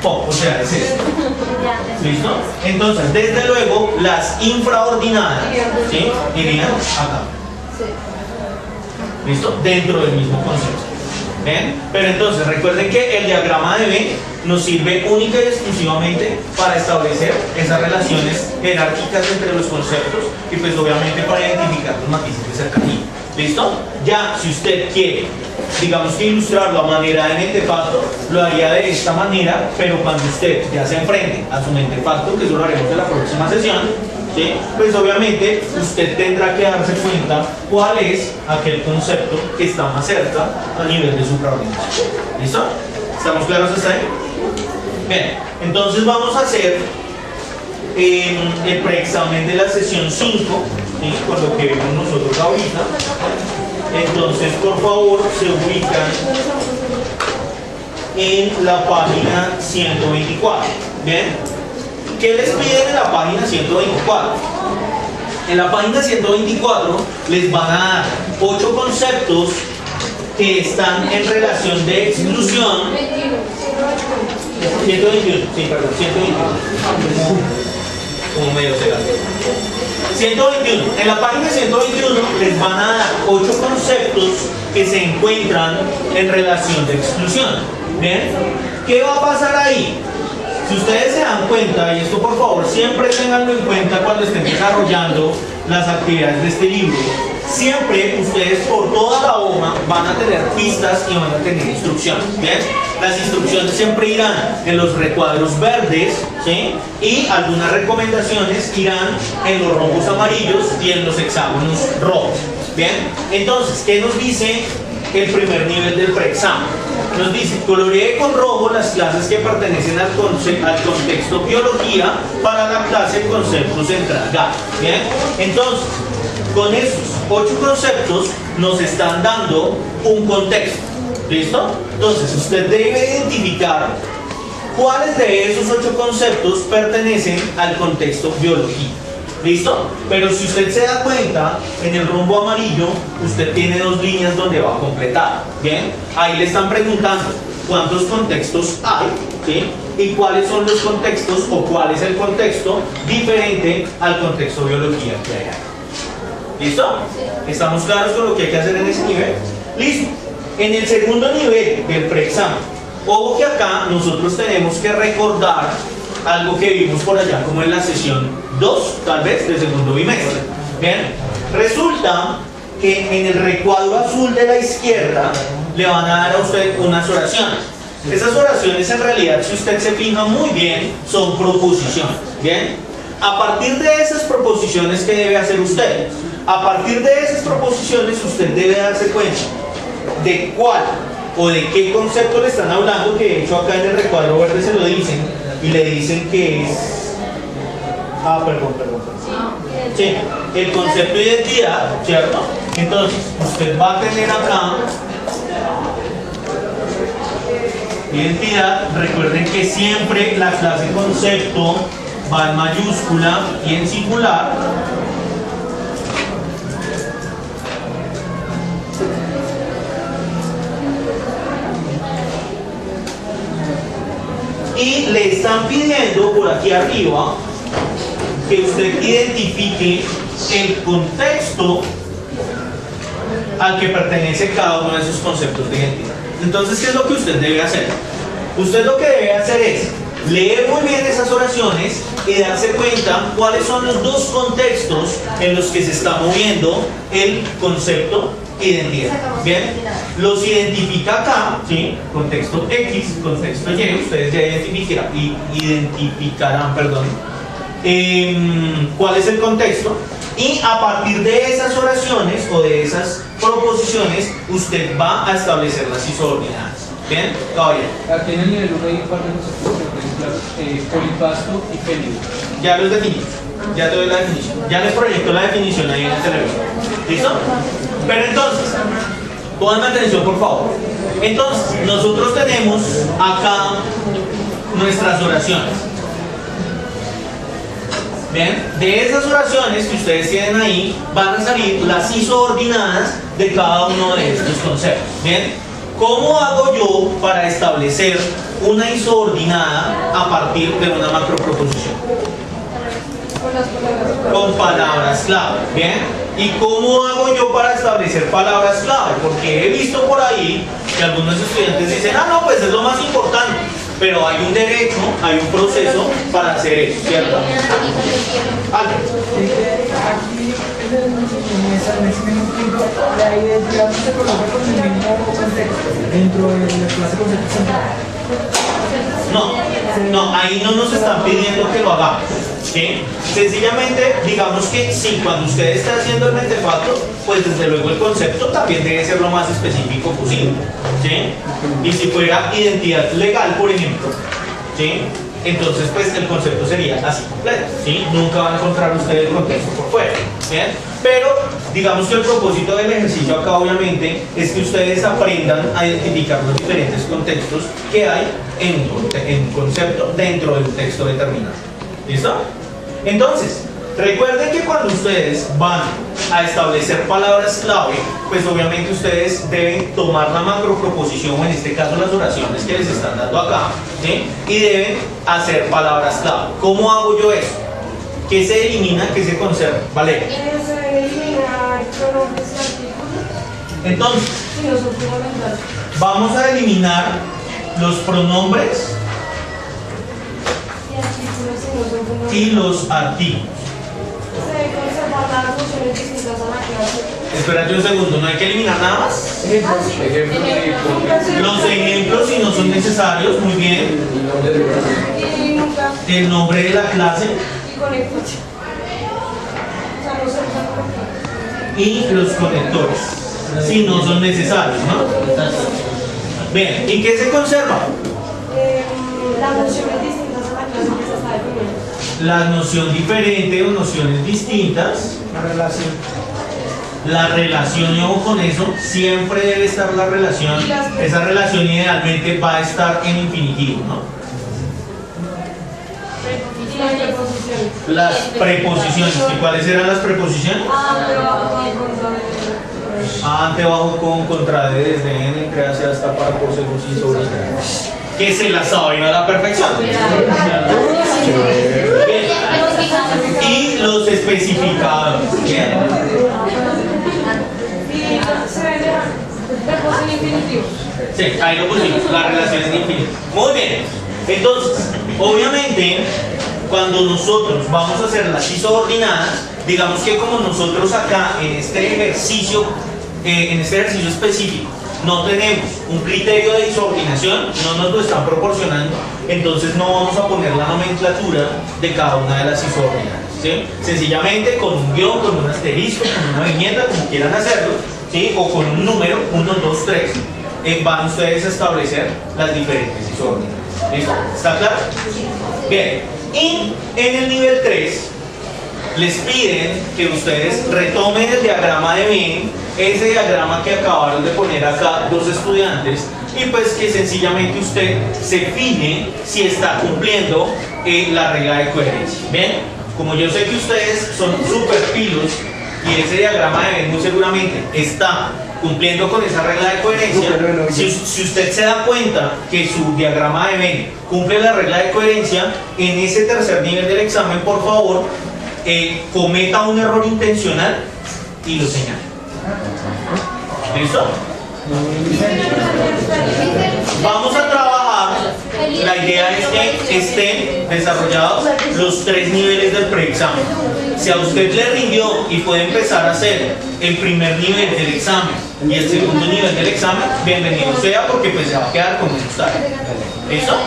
A: O sea, es eso. ¿Listo? Entonces, desde luego, las infraordinadas, ¿sí? Irían acá. ¿Listo? Dentro del mismo concepto. ¿Bien? Pero entonces recuerden que el diagrama de Venn nos sirve única y exclusivamente para establecer esas relaciones jerárquicas entre los conceptos y pues obviamente para identificar los matices de cercanía. ¿Listo? Ya, si usted quiere, digamos que ilustrarlo a manera de mentefacto, lo haría de esta manera, pero cuando usted ya se enfrente a su mentefacto, que eso lo haremos en la próxima sesión, ¿sí? Pues obviamente usted tendrá que darse cuenta cuál es aquel concepto que está más cerca a nivel de supraordenación. ¿Listo? ¿Estamos claros hasta ahí? Bien, entonces vamos a hacer el preexamen de la sesión 5, ¿sí? Con lo que vemos nosotros ahorita. Entonces, por favor, se ubican en la página 124. ¿Bien? ¿Qué les piden en la página 124? En la página 124 les van a dar 8 conceptos que están en relación de exclusión. 121, sí, perdón, 121. Como medio cegado. 121. En la página 121 les van a dar 8 conceptos que se encuentran en relación de exclusión. ¿Bien? ¿Qué va a pasar ahí? Si ustedes se dan cuenta, y esto por favor siempre tenganlo en cuenta cuando estén desarrollando las actividades de este libro, siempre ustedes por toda la hoja van a tener pistas y van a tener instrucciones. ¿Bien? Las instrucciones siempre irán en los recuadros verdes, ¿sí? Y algunas recomendaciones irán en los rombos amarillos y en los hexágonos rojos. ¿Bien? Entonces, ¿qué nos dice el primer nivel del preexamen? Nos dice, coloree con rojo las clases que pertenecen al contexto biología para la clase concepto central. ¿Bien? Entonces, con esos 8 conceptos nos están dando un contexto. ¿Listo? Entonces, usted debe identificar cuáles de esos 8 conceptos pertenecen al contexto biología. ¿Listo? Pero si usted se da cuenta, en el rombo amarillo, usted tiene 2 líneas donde va a completar. ¿Bien? Ahí le están preguntando cuántos contextos hay, ¿sí? Y cuáles son los contextos o cuál es el contexto diferente al contexto biología que hay ahí. ¿Listo? ¿Estamos claros con lo que hay que hacer en ese nivel? Listo. En el segundo nivel del preexamen, ojo que acá nosotros tenemos que recordar algo que vimos por allá como en la sesión 2, tal vez, del segundo bimestre. Bien, resulta que en el recuadro azul de la izquierda le van a dar a usted unas oraciones. Esas oraciones en realidad, si usted se fija muy bien, son proposiciones. Bien, a partir de esas proposiciones, ¿qué debe hacer usted? A partir de esas proposiciones usted debe darse cuenta de cuál o de qué concepto le están hablando, que de hecho acá en el recuadro verde se lo dicen y le dicen que es perdón. Sí, el concepto de identidad, ¿cierto? Entonces, usted va a tener acá identidad. Recuerden que siempre la clase concepto va en mayúscula y en singular. Y le están pidiendo por aquí arriba que usted identifique el contexto al que pertenece cada uno de esos conceptos de identidad. Entonces, ¿qué es lo que usted debe hacer? Usted lo que debe hacer es leer muy bien esas oraciones y darse cuenta cuáles son los 2 contextos en los que se está moviendo el concepto identidad. Bien, los identifica acá, ¿sí? Contexto X, contexto Y, ustedes ya identificarán, cuál es el contexto, y a partir de esas oraciones o de esas proposiciones usted va a establecer las isoordinadas. Bien, caballero.
E: Aquí en el nivel 1 hay un par de conceptos, polipasto y felido.
A: Ya los definí, ya te doy la definición, ya les proyecto la definición ahí en el televisor. ¿Listo? Pero entonces, pónganme atención por favor. Entonces, nosotros tenemos acá nuestras oraciones. Bien, de esas oraciones que ustedes tienen ahí, van a salir las isoordinadas de cada uno de estos conceptos. Bien, ¿cómo hago yo para establecer una isoordinada a partir de una macroproposición? Con palabras clave. Bien. ¿Y cómo hago yo para establecer palabras clave? Porque he visto por ahí que algunos estudiantes dicen, ah, no, pues es lo más importante. Pero hay un derecho, hay un proceso para hacer eso, ¿cierto? Albert.
E: Aquí, en ese mismo punto, la identidad no se coloca con el mismo contexto dentro de la clase concepto central.
A: No, ahí no nos están pidiendo que lo hagamos, ¿sí? Sencillamente, digamos que sí, cuando usted está haciendo el mentefacto, pues desde luego el concepto también debe ser lo más específico posible, ¿sí? Y si fuera identidad legal, por ejemplo, ¿sí? Entonces, pues el concepto sería así completo, ¿sí? Nunca va a encontrar usted el contexto por fuera, ¿bien? Pero, digamos que el propósito del ejercicio acá, obviamente, es que ustedes aprendan a identificar los diferentes contextos que hay en un concepto dentro de un texto determinado. ¿Listo? Entonces, recuerden que cuando ustedes van a establecer palabras clave, pues obviamente ustedes deben tomar la macroproposición, o en este caso las oraciones que les están dando acá, ¿sí? Y deben hacer palabras clave. ¿Cómo hago yo eso? ¿Qué se elimina? ¿Qué se conserva? Vale.
F: Se eliminar pronombres y artículos.
A: Entonces,
F: Sí, no son fundamentales.
A: vamos a eliminar los pronombres
F: Y artículos si no son fundamentales.
A: y los artículos.
F: Se deben conservar las nociones distintas a la clase.
A: Espérate un segundo, no hay que eliminar nada más.
F: Ejemplos.
A: Los ejemplos, si no son necesarios, muy bien.
F: Y nunca.
A: El nombre de la clase
F: Y conectores. O sea, no se usan conectores.
A: y los conectores, si no son necesarios, ¿no? Bien, ¿y qué se conserva?
F: Las nociones distintas a la clase que se está definiendo.
A: La noción diferente o nociones distintas,
E: La relación.
A: la relación, y ojo con eso, siempre debe estar la relación. Esa relación idealmente va a estar en infinitivo, ¿no?
F: Y las preposiciones.
A: Las preposiciones, ¿y cuáles eran las preposiciones?
F: Ante, bajo, en contra de.
A: Ante, bajo, con, contra, de, desde, en, créase, hasta, para, por, según, sin, sobre. Que se la saben a la perfección. Bien. Y los especificadores. Bien.
F: Y se ven preposición infinitivos.
A: Sí, ahí lo pusimos, las relaciones infinitas. Muy bien. Entonces, obviamente, cuando nosotros vamos a hacer las isubordinadas, digamos que como nosotros acá en este ejercicio específico no tenemos un criterio de isubordinación, no nos lo están proporcionando, entonces no vamos a poner la nomenclatura de cada una de las isubordinadas, ¿sí? Sencillamente con un guión, con un asterisco, con una viñeta, como quieran hacerlo, ¿sí? O con un número, 1, 2, 3, van ustedes a establecer las diferentes isubordinadas. ¿Listo? ¿Está claro? Bien. Y en el nivel 3 les piden que ustedes retomen el diagrama de Venn, ese diagrama que acabaron de poner acá dos estudiantes, y pues que sencillamente usted se fije si está cumpliendo la regla de coherencia. Bien, como yo sé que ustedes son súper pilos y ese diagrama de Venn muy seguramente está cumpliendo con esa regla de coherencia, si usted se da cuenta que su diagrama de Venn cumple la regla de coherencia, en ese tercer nivel del examen, por favor, cometa un error intencional y lo señale. ¿Listo? Vamos a trabajar. La idea es que estén desarrollados los 3 niveles del preexamen. Si a usted le rindió y puede empezar a hacer el primer nivel del examen y el segundo nivel del examen, bienvenido sea, porque pues se va a quedar con un gusto. ¿Listo?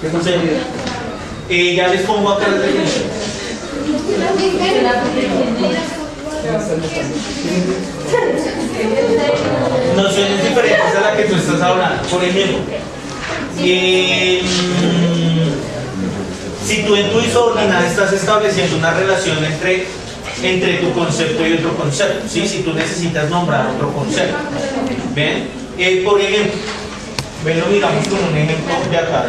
G: ¿Qué conseguiría?
A: Ya les pongo acá las definiciones. Nociones diferentes a la que tú estás hablando. Por ejemplo, si tú en tu isubordinada estás estableciendo una relación entre tu concepto y otro concepto, ¿sí? Si tú necesitas nombrar otro concepto. ¿Ven? Por ejemplo, ven, lo miramos con un ejemplo de acá.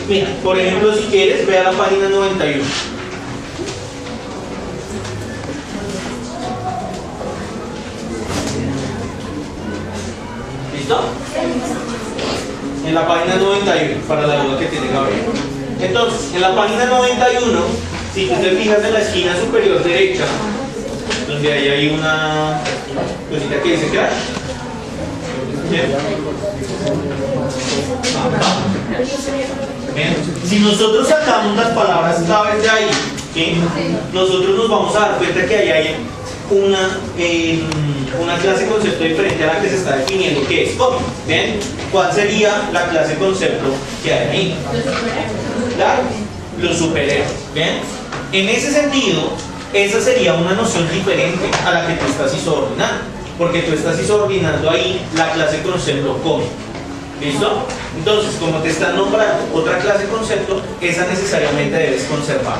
A: Mira, por ejemplo, si quieres, ve a la página 91. En la página 91, para la duda que tiene Gabriel. Entonces, en la página 91, si tú te fijas en la esquina superior derecha, donde ahí hay una cosita que dice crash. Bien. Bien. Si nosotros sacamos las palabras claves de ahí, ¿sí? Nosotros nos vamos a dar cuenta que ahí hay una clase concepto diferente a la que se está definiendo, que es copy. ¿Bien? ¿Cuál sería la clase concepto que hay ahí? Claro, los superhéroes. ¿Bien? En ese sentido, esa sería una noción diferente a la que tú estás isordinando, porque tú estás isordinando ahí la clase concepto copy. ¿Listo? Entonces, como te están nombrando otra clase concepto, esa necesariamente debes conservar.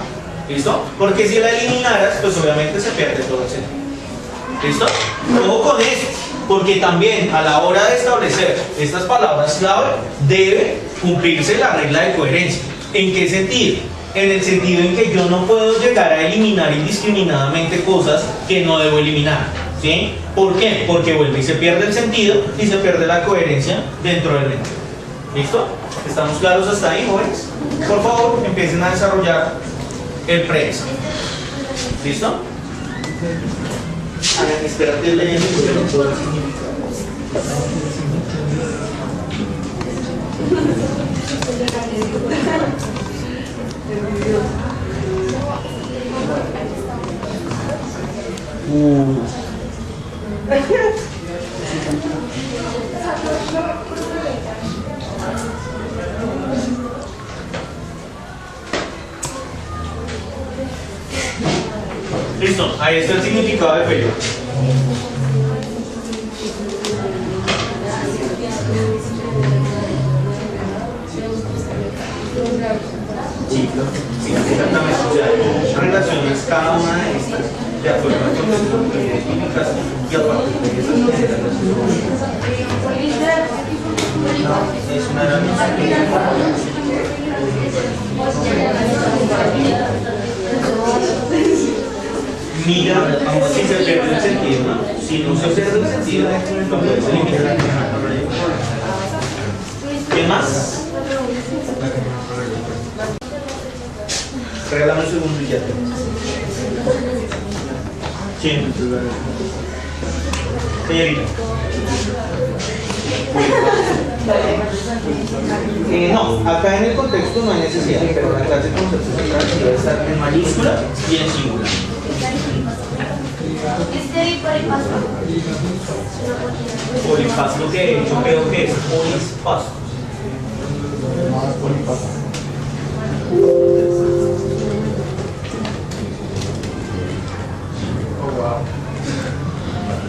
A: ¿Listo? Porque si la eliminaras, pues obviamente se pierde todo el sentido. ¿Listo? Ojo con esto, porque también a la hora de establecer estas palabras clave debe cumplirse la regla de coherencia. ¿En qué sentido? En el sentido en que yo no puedo llegar a eliminar indiscriminadamente cosas que no debo eliminar. ¿Sí? ¿Por qué? Porque vuelve y se pierde el sentido y se pierde la coherencia dentro del ente. ¿Listo? ¿Estamos claros hasta ahí, jóvenes? Por favor, empiecen a desarrollar el preexamen. ¿Listo? Hagan, espérate leyendo porque no todo el significado. Listo, ahí está el significado de failure. Sí, exactamente. O sea, relacionas cada una de estas de acuerdo a las técnicas y a partir de esas no, es una mira, si se pierde el sentido, ¿no? Si no se pierde el sentido, lo puedes eliminar. ¿Qué más? Regálame un segundo y ya te. Sí. Señorita. No, acá en el contexto no hay necesidad, pero la clase de concepto central debe estar en mayúscula y en singular. Polipasto, lo que yo creo que es polipasto.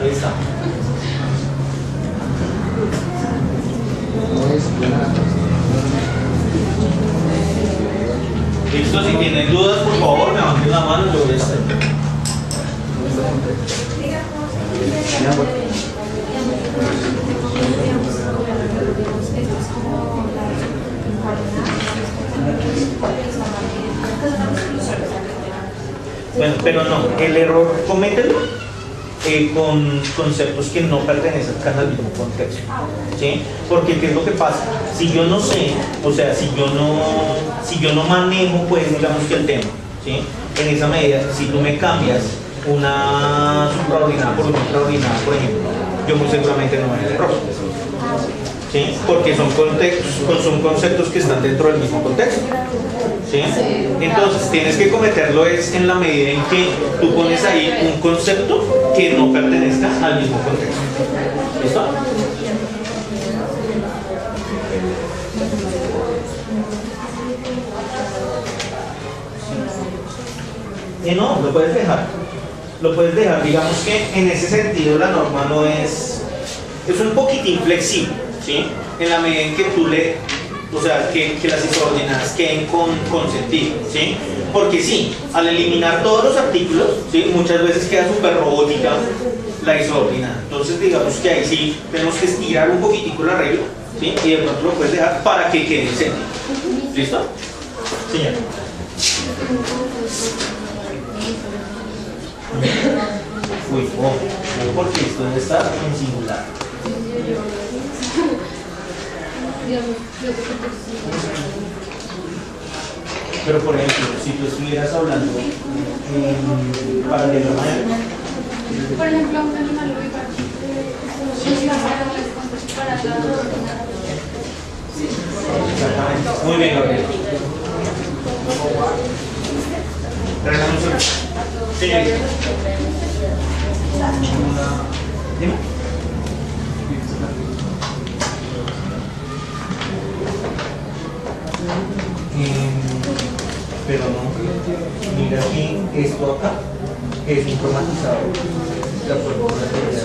A: Ahí está. Listo, si tienen dudas, por favor, me levanten la mano y yo voy a estar. Bueno, pero no, el error comételo con conceptos que no pertenecen al mismo contexto, ¿sí? Porque ¿qué es lo que pasa? Si yo no sé, o sea, si yo no manejo, pues digamos que el tema, ¿sí? En esa medida, si tú me cambias una supraordinada por una supraordinada, por ejemplo, yo muy seguramente no voy a error, ¿sí? Porque son conceptos que están dentro del mismo contexto, ¿sí? Entonces tienes que cometerlo es en la medida en que tú pones ahí un concepto que no pertenezca al mismo contexto. ¿Listo? No, lo puedes dejar. Lo puedes dejar. Digamos que en ese sentido la norma no es un poquitín flexible, ¿sí? En la medida en que tú o sea, que las isordinadas queden con sentido, ¿sí? Porque sí, al eliminar todos los artículos, ¿sí? Muchas veces queda súper robótica la isordinada. Entonces digamos que ahí sí tenemos que estirar un poquitico la regla, ¿sí? Y de pronto lo puedes dejar para que quede en sentido. ¿Listo? Señor. Uy, porque esto debe estar en singular.
F: digamos, de otro contexto.
A: Pero por ejemplo, si tú estuvieras hablando en paralelo a
F: Por ejemplo, un animal ovíparo es para la
A: exactamente. Muy bien, Gabriel. Sí. Dime. Pero no, mira aquí esto acá es un cromatizador de acuerdo con las reglas.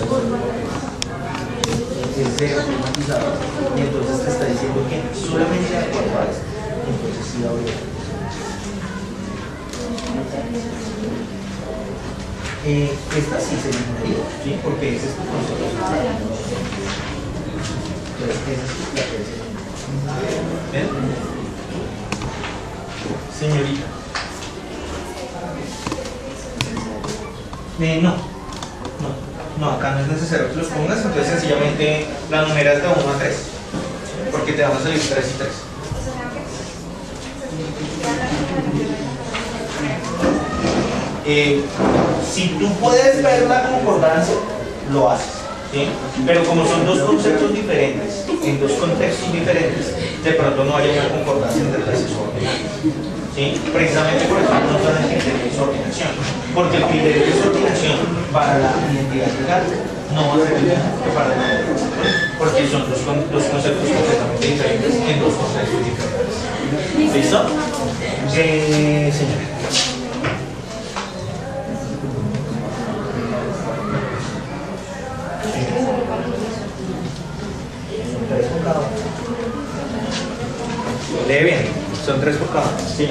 A: Es cero cromatizador y entonces te está diciendo que solamente de acuerdo a esto, entonces sí la voy a esta sí se eliminaría, ¿sí? Porque ese es tu concepto. Entonces esa es la que se ¿ven? Señorita. No, acá no es necesario que los pongas, entonces sencillamente la numeras de 1 a 3, porque te van a salir 3 y 3. Si tú puedes ver la concordancia, lo haces, ¿sí? Pero como son dos conceptos diferentes, en dos contextos diferentes, de pronto no haya una concordancia entre las desordinadas. ¿Sí? Precisamente por eso no son el criterio de desordinación, porque el criterio de desordinación para la identidad legal no va a ser el mismo que para la identidad, porque son dos conceptos completamente diferentes en dos contextos diferentes. ¿Listo? Señora. Lee bien, son 3 por cada uno. Sí.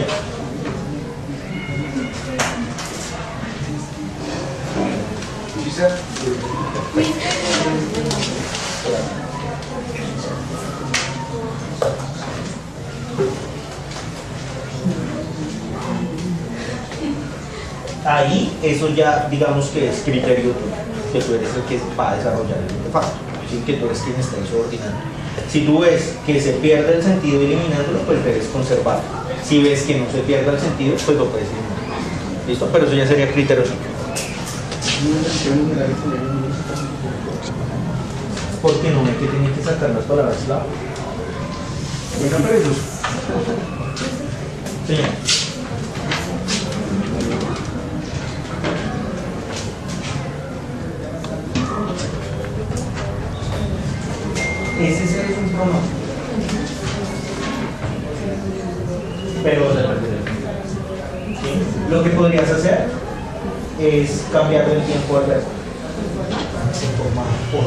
A: Ahí, eso ya digamos que es criterio tuyo, que tú eres el que va a desarrollar el artefacto, ¿sí? Que tú eres quien está desordinando. Si tú ves que se pierde el sentido eliminándolo, pues debes conservarlo. Si ves que no se pierde el sentido, pues lo puedes eliminar. ¿Listo? Pero eso ya sería criterio tuyo. Porque no es que tiene que sacar las palabras clave. Venga, pero eso. Señor. Ese es un pronombre. Pero se perdió. ¿Sí? Lo que podrías hacer es cambiar el tiempo al verbo. Se forma por.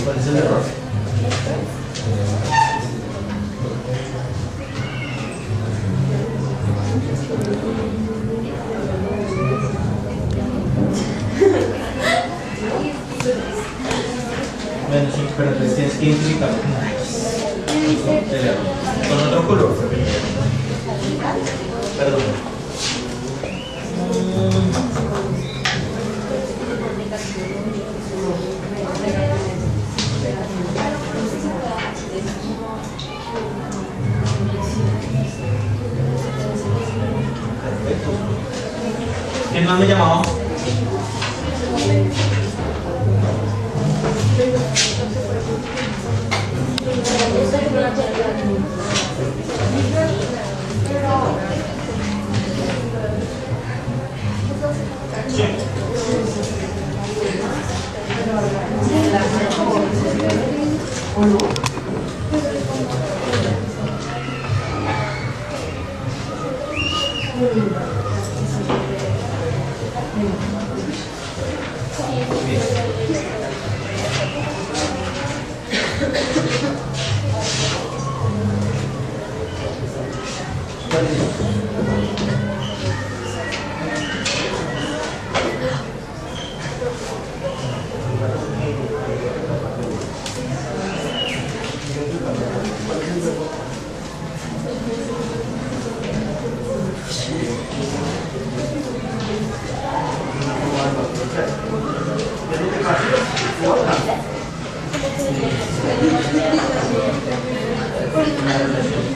A: ¿Cuál es el error? Bueno, sí, pero entonces tienes que identificarlo con otro color. Perdón. Perfecto. ¿Quién más me llamaba? Sí.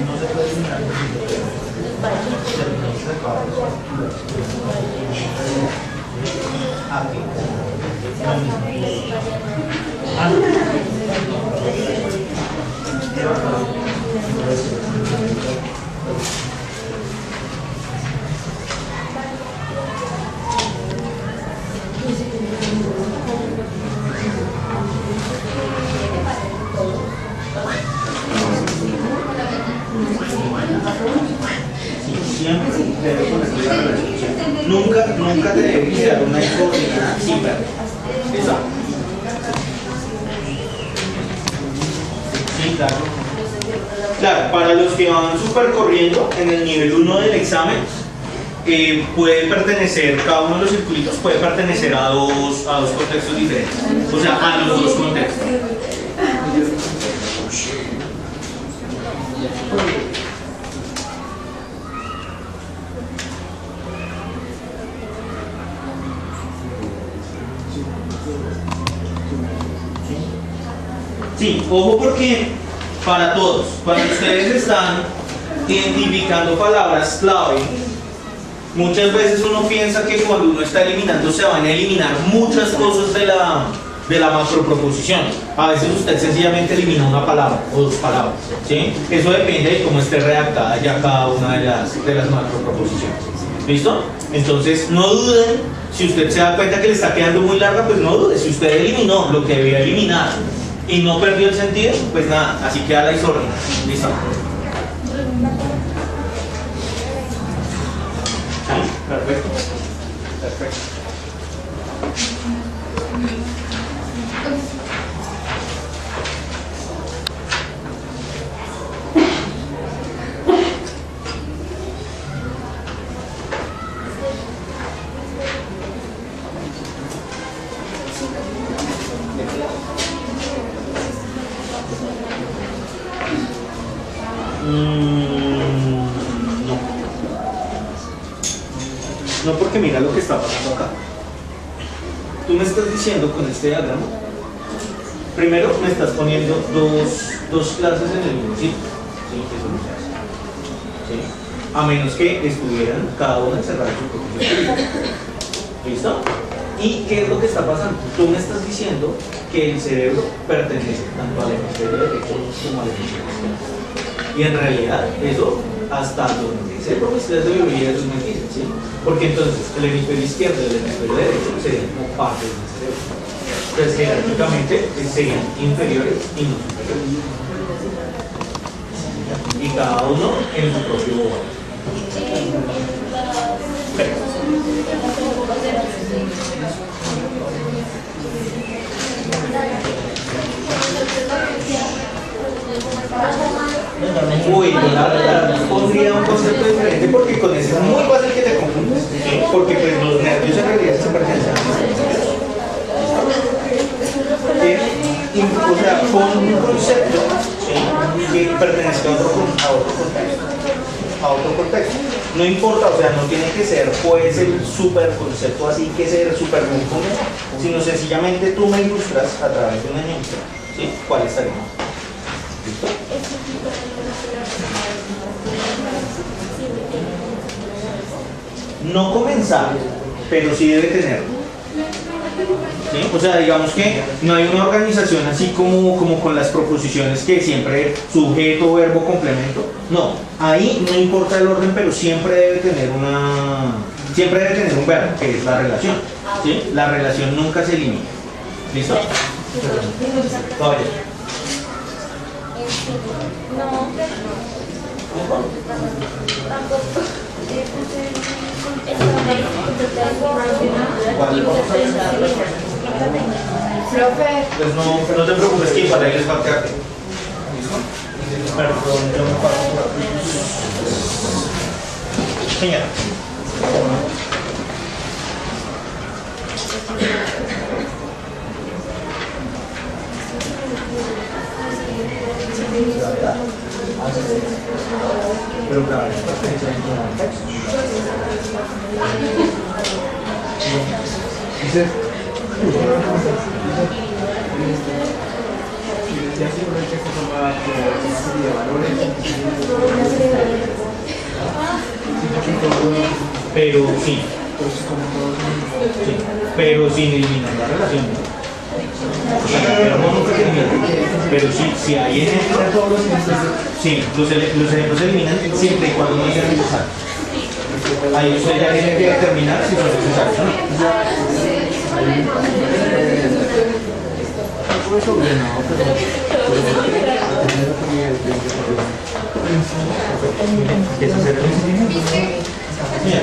B: No se puede eliminar. Aquí.
A: Siempre debe conocer la relación. Nunca te debe quedar una coordinada sin ver. ¿Listo? Sí, claro. Claro, para los que van super corriendo en el nivel 1 del examen, puede pertenecer, cada uno de los circuitos puede pertenecer a dos contextos diferentes. O sea, a los dos contextos. Sí, ojo porque para todos, cuando ustedes están identificando palabras clave, muchas veces uno piensa que cuando uno está eliminando se van a eliminar muchas cosas de la macroproposición. A veces usted sencillamente elimina una palabra o dos palabras, ¿sí? Eso depende de cómo esté redactada ya cada una de las macroproposiciones. ¿Listo? Entonces no duden, si usted se da cuenta que le está quedando muy larga, pues no dude. Si usted eliminó lo que debía eliminar y no perdió el sentido, pues nada, así queda la desorden. ¿Listo? ¿Sí? Perfecto. Perfecto. No, porque mira lo que está pasando acá. Tú me estás diciendo con este diagrama, primero me estás poniendo dos clases en el mismo sitio. ¿Sí? Eso no se hace. ¿Sí? A menos que estuvieran cada una encerrada en su propio sitio. ¿Listo? ¿Y qué es lo que está pasando? Tú me estás diciendo que el cerebro pertenece tanto al hemisferio derecho como al hemisferio izquierdo. Y en realidad eso, hasta donde sé por mis clases de biología, eso es mentira, ¿sí? Porque entonces el hemisferio izquierdo y el hemisferio derecho serían como partes del cerebro. Entonces jerárquicamente serían inferiores y no superiores. Y cada uno en su propio lugar. Uy, yo la verdad pondría un concepto diferente porque con eso es muy fácil que te confundas, ¿sí? Porque pues los nervios en realidad se pertenecen a o sea, pon un concepto, ¿sí? Que pertenezca a otro contexto. No importa, o sea, no tiene que ser pues el super concepto así que ser super muy común, sino sencillamente tú me ilustras a través de un ejemplo, ¿sí? ¿Cuál estaría? ¿Listo? No comenzar, pero sí debe tenerlo. ¿Sí? O sea, digamos que no hay una organización así como con las proposiciones que siempre sujeto, verbo, complemento. No, ahí no importa el orden, pero siempre debe tener un verbo, que es la relación. ¿Sí? La relación nunca se elimina. ¿Listo? Todavía. Pues no te preocupes que para ellos va a quedar. ¿Listo? Perdón, yo me paso por aquí. Señora. Pero claro, es pertenencia dentro del texto.
E: ya se pone el texto forma una serie de valores.
A: Pero sí,
E: Entonces, como todos son...
A: sí, pero sin eliminar la relación. O sea, pero sí, si hay ejemplos,
E: Todos los ejemplos
A: sí, los ejemplos se eliminan siempre y cuando no sean necesarios. Ahí usted ya tiene que determinar si son necesarios o no. ¿Eso se refiere? Ya.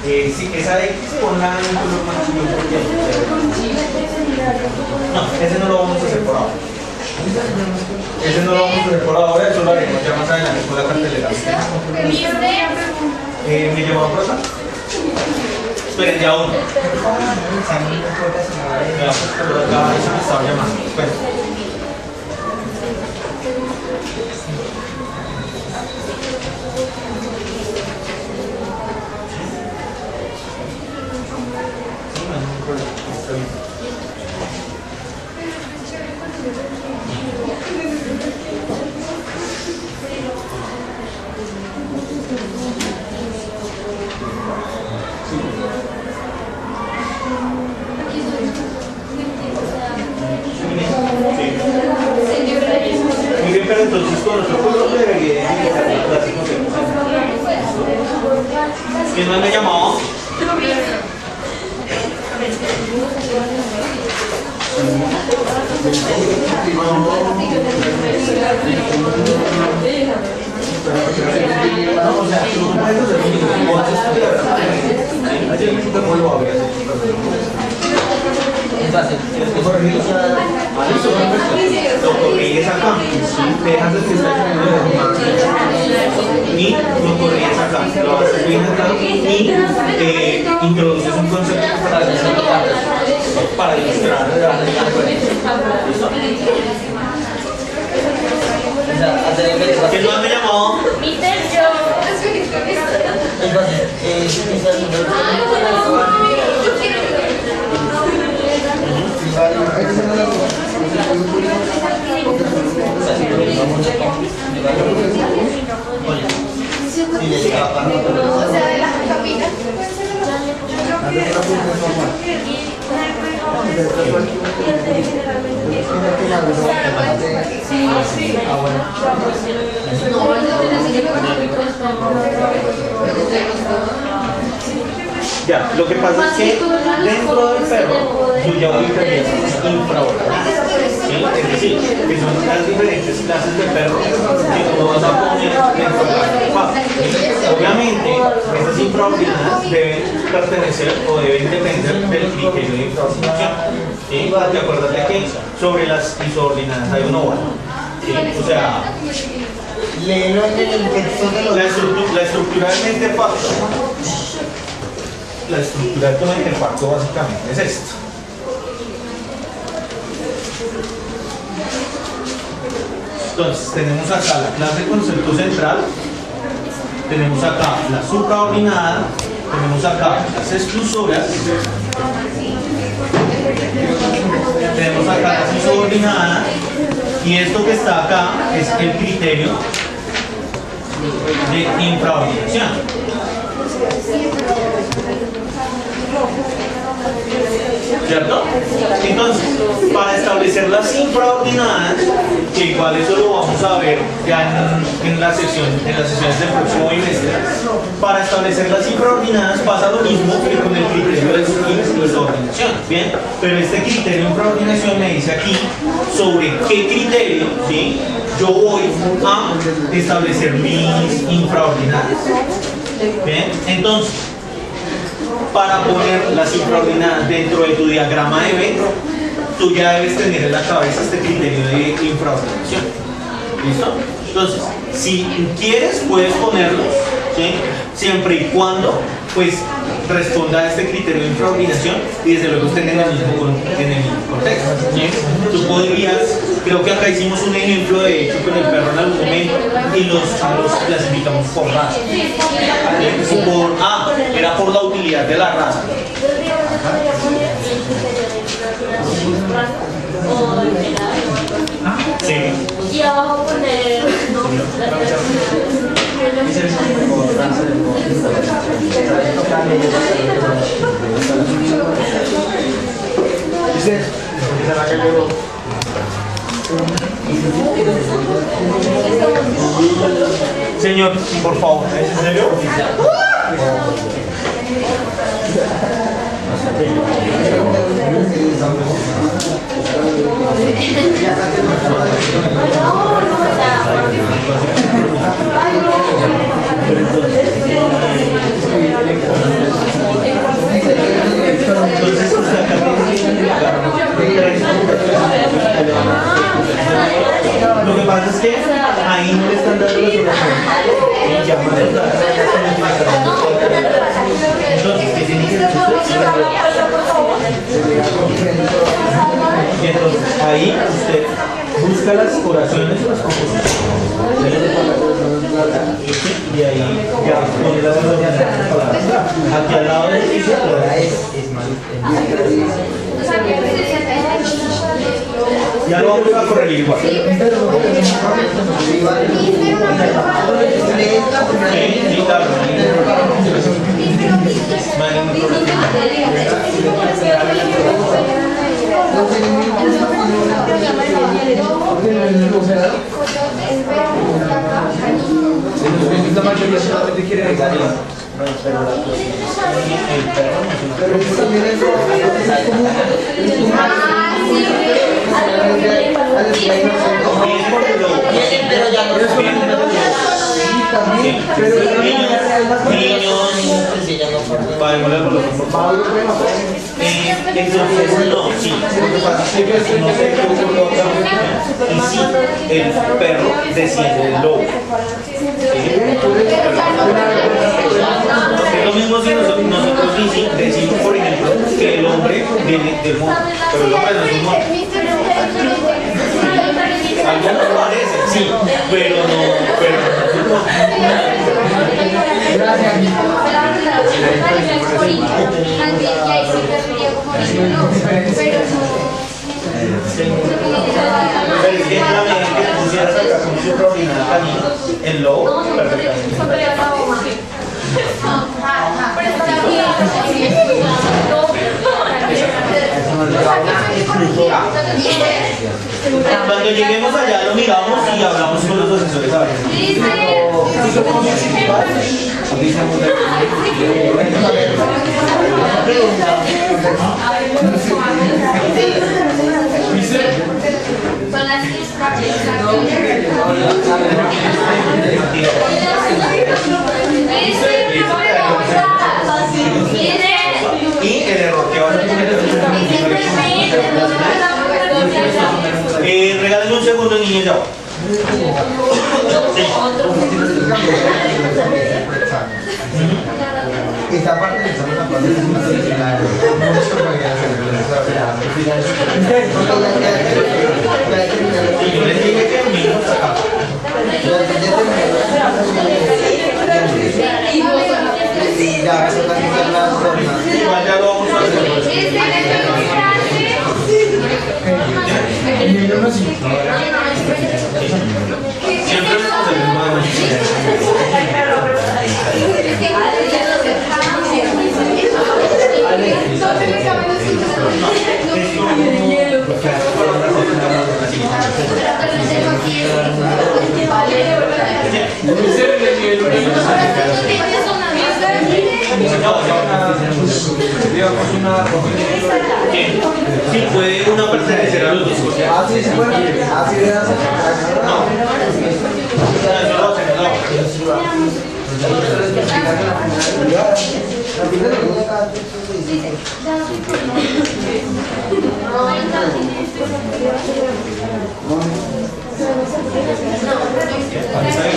A: Sí, esa X ponla en un color más chido. No, ese no lo vamos a hacer por ahora. Ese no lo vamos a hacer por ahora, eso lo haremos ya más adelante con la cartelera. ¿Me llevó a prosa? Esperen, ya uno. Ya, pues, acá eso me estaba llamando. Pues. Muy bien, pero entonces con nuestro pueblo debería identificar las clases ¿quién más me llamó? No, o sea, tú no puedes hacer lo corriges acá dejas de y lo corriges acá lo haces bien acá y introduces un concepto para ilustrar ¿listo? ¿quién más me llamó? Ya, lo que pasa es que dentro del perro yo ya voy a tener infraordinadas, ¿sí? Es decir, que son las diferentes clases de perro que tú vas a poner dentro de la fase. Obviamente, esas infraordinadas deben pertenecer o deben depender del criterio de infraordinación, ¿sí? Porque acuérdate que sobre las isordinadas hay un óvalo, ¿sí? O sea,
B: léelo en el texto de los...
A: la estructura del mentefacto. La estructura del mentefacto básicamente es esto. Entonces, tenemos acá la clase de concepto central, tenemos acá la supraordinada, tenemos acá las exclusoras, tenemos acá la subordinada, y esto que está acá es el criterio de infraordinación. ¿Cierto? Entonces, para establecer las infraordinadas, que igual eso lo vamos a ver ya en las sesiones del próximo bimestre, para establecer las infraordinadas pasa lo mismo que con el criterio de subordinación, ¿bien? Pero este criterio de infraordinación me dice aquí sobre qué criterio, ¿sí? Yo voy a establecer mis infraordinadas, ¿bien? Entonces, para poner las infraordinadas dentro de tu diagrama de B, tú ya debes tener en la cabeza este criterio de infraordinación. ¿Listo? Entonces, si quieres, puedes ponerlos, ¿sí? Siempre y cuando pues responda a este criterio de infraordinación y desde luego estén en el mismo contexto, ¿sí? Tú podrías, creo que acá hicimos un ejemplo de hecho con el perro en algún momento y los clasificamos por raza, ¿sí? Era por la utilidad de la raza. Sí.
F: Y abajo poner
A: Señor, por favor, ¿es en serio? Lo que pasa es que ahí no le están dando la solución. Entonces, ¿qué tiene que hacer? Y entonces ahí usted busca las oraciones o las composiciones. Y ahí ya pone las oraciones. Aquí al lado del edificio ya lo vamos a corregir igual. Sí, claro.
E: La mayoría solamente quiere negar.
A: Entonces, no, sí, lo que pasa es que no sé qué ocurrió acá. Y sí, el perro desciende del lobo. Es lo mismo si nosotros decimos, por ejemplo, que el hombre viene del mundo, pero el hombre no es un mundo. Algo no parece, sí, pero no es un mundo. Pero es que nuevamente pusieras acá como su extraordinario camino, el lobo, perfectamente. Cuando lleguemos allá lo miramos y hablamos con los asesores a ver.
F: son las
A: Y el error que vas a tener regálenme un segundo, niños, ya.
B: Esta parte de esa parte es una solucionar.
A: Yo les dije que amigos acá.
B: Ya, eso también es la forma.
A: Igual ya lo vamos a hacer. Siempre me conseguimos sí, puede una pertenecer a los dos.
B: Así se puede. Así de hacer.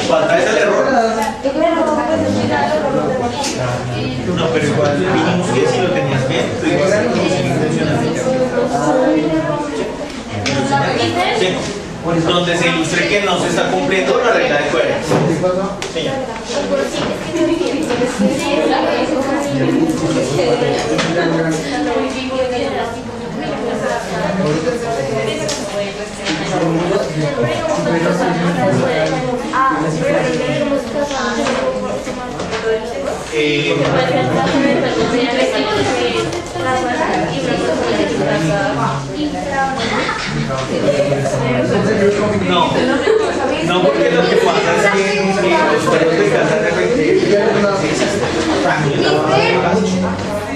A: Falta ese error. No, pero igual dijimos que si lo tenías bien, tú ibas a sí. Donde se ilustre que no se está cumpliendo la regla de coherencia. Señor. No, porque lo que pasa es que los perros de casa de repente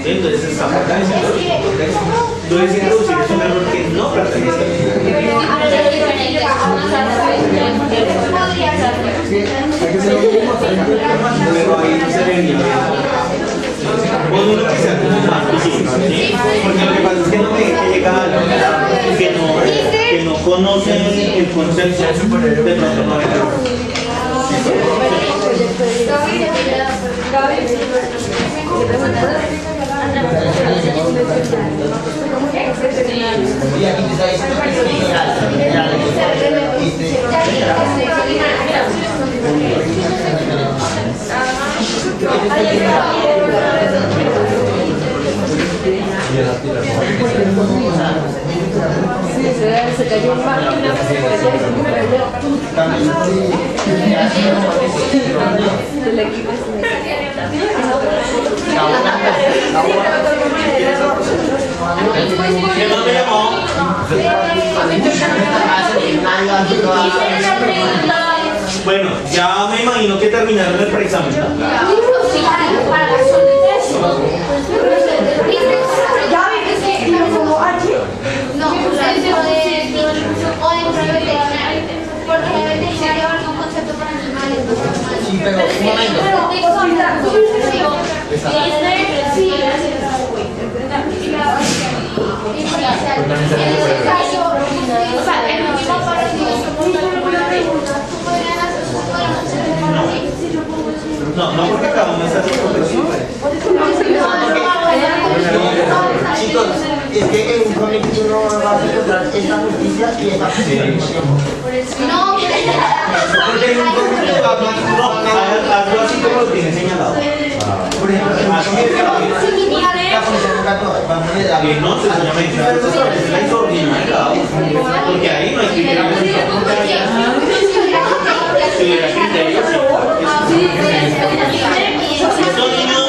A: entonces está fortaleciendo los contextos. Entonces introducir es un error que no pertenece pero ahí no se vería o uno que sea como más visible, ¿sí? Porque lo que pasa es que no me deja llegar que no conoce el concepto de pronto no es
B: Y aquí te está diciendo que es
F: Se cayó un máquina. El equipo
A: ¿Qué más me llamó? Bueno, ya me imagino que terminaron el preexamen, ¿no?
H: No, porque debe llevar un concepto para animales.
B: Sí, pero un momento.
A: No, porque cada uno está haciendo cosas diferentes.
B: Chicos, es que en un cómic uno va a encontrar esta justicia y esta justicia.
H: No,
A: Porque en un cómic no, hazlo así como lo tiene señalado. Por ejemplo, no, sencillamente, eso establece la insubordinación de cada uno. Porque ahí no hay criterio. Si hubiera criterio, sí. Estos niños.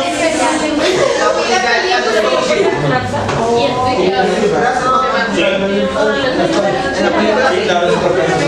A: Sí, claro, es importante.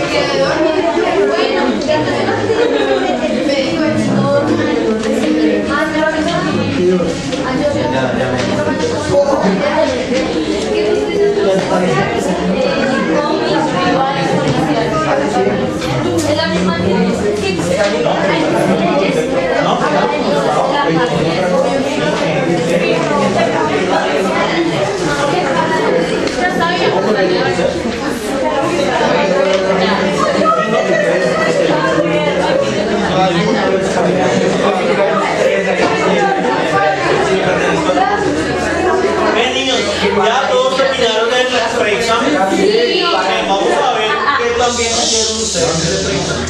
A: Ven niños, ya todos terminaron el preexamen. Vamos a ver qué también hicieron ustedes en el preexamen.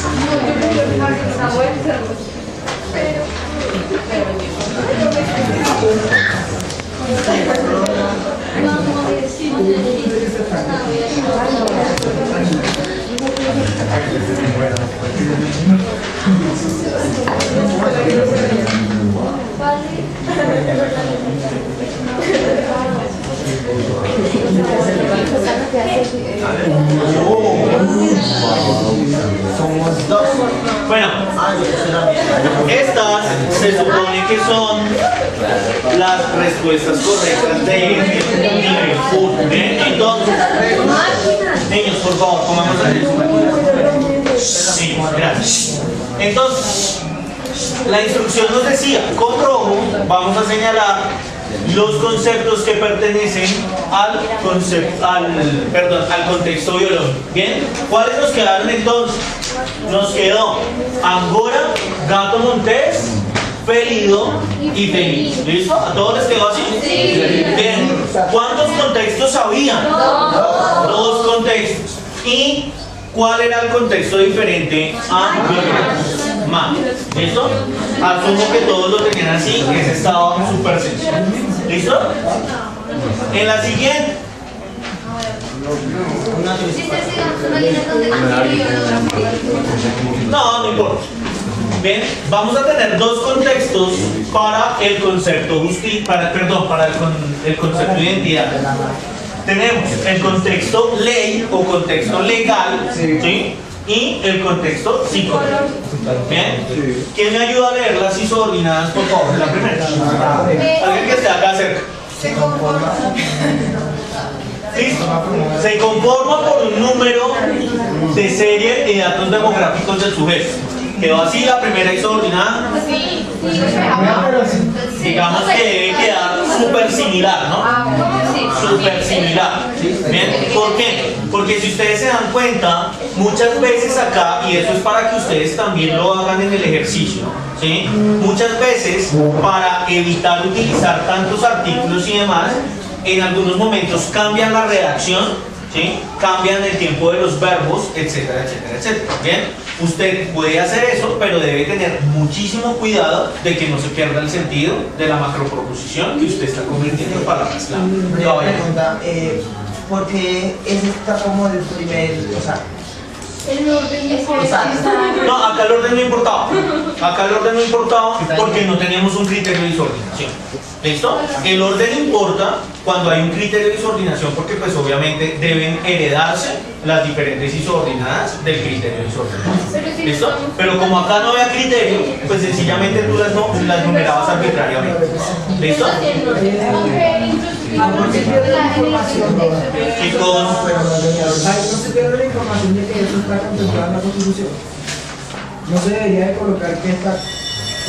B: Somos dos.
A: Bueno, estas se supone que son las respuestas correctas de nivel 1. Entonces, niños, por favor, pongamos sí, gracias. Entonces, la instrucción nos decía, con rojo vamos a señalar los conceptos que pertenecen al contexto biológico. ¿Bien? ¿Cuáles nos quedaron entonces? nos quedó Angora, Gato Montés, Felido y Feliz. ¿Listo? ¿A todos les quedó así?
D: Sí.
A: Bien. ¿Cuántos contextos había? Dos contextos. ¿Y cuál era el contexto diferente a ma? ¿Listo? Asumo que todos lo tenían así, ese estaba súper sencillo. ¿Listo? En la siguiente.
D: Si ustedes digamos una línea donde escribió
A: No importa. Bien, vamos a tener dos contextos para el concepto para el concepto de identidad. Tenemos el contexto ley o contexto legal, ¿sí? Y el contexto psicológico. Bien, ¿quién me ayuda a leer las isubordinadas, por favor? La primera. Alguien que esté acá cerca. ¿Listo? Se conforma por un número de serie y datos demográficos del sujeto. ¿Quedó así la primera isubordinada?
D: Sí.
A: Digamos que debe quedar súper similar, ¿no? Súper similar. ¿Bien? ¿Por qué? Porque si ustedes se dan cuenta, muchas veces acá, y eso es para que ustedes también lo hagan en el ejercicio, ¿sí? Muchas veces, para evitar utilizar tantos artículos y demás, en algunos momentos cambian la redacción, ¿sí? Cambian el tiempo de los verbos, etcétera, etcétera, etcétera. Bien, usted puede hacer eso, pero debe tener muchísimo cuidado de que no se pierda el sentido de la macroproposición que usted está convirtiendo en palabras clave.
B: Una pregunta, ¿por qué ese está como el primer, o sea,
F: El orden es
A: No, acá el orden no importaba. Acá el orden no importaba porque no teníamos un criterio de disordinación. ¿Listo? El orden importa cuando hay un criterio de disordinación porque pues obviamente deben heredarse las diferentes isubordinadas del criterio de disordinación. ¿Listo? Pero como acá no había criterio, pues sencillamente tú las numerabas arbitrariamente. ¿Listo?
B: ¿por qué pierde la información?
A: Chicos,
E: No se pierde la información de que eso está contemplado en la Constitución. No se debería de colocar que está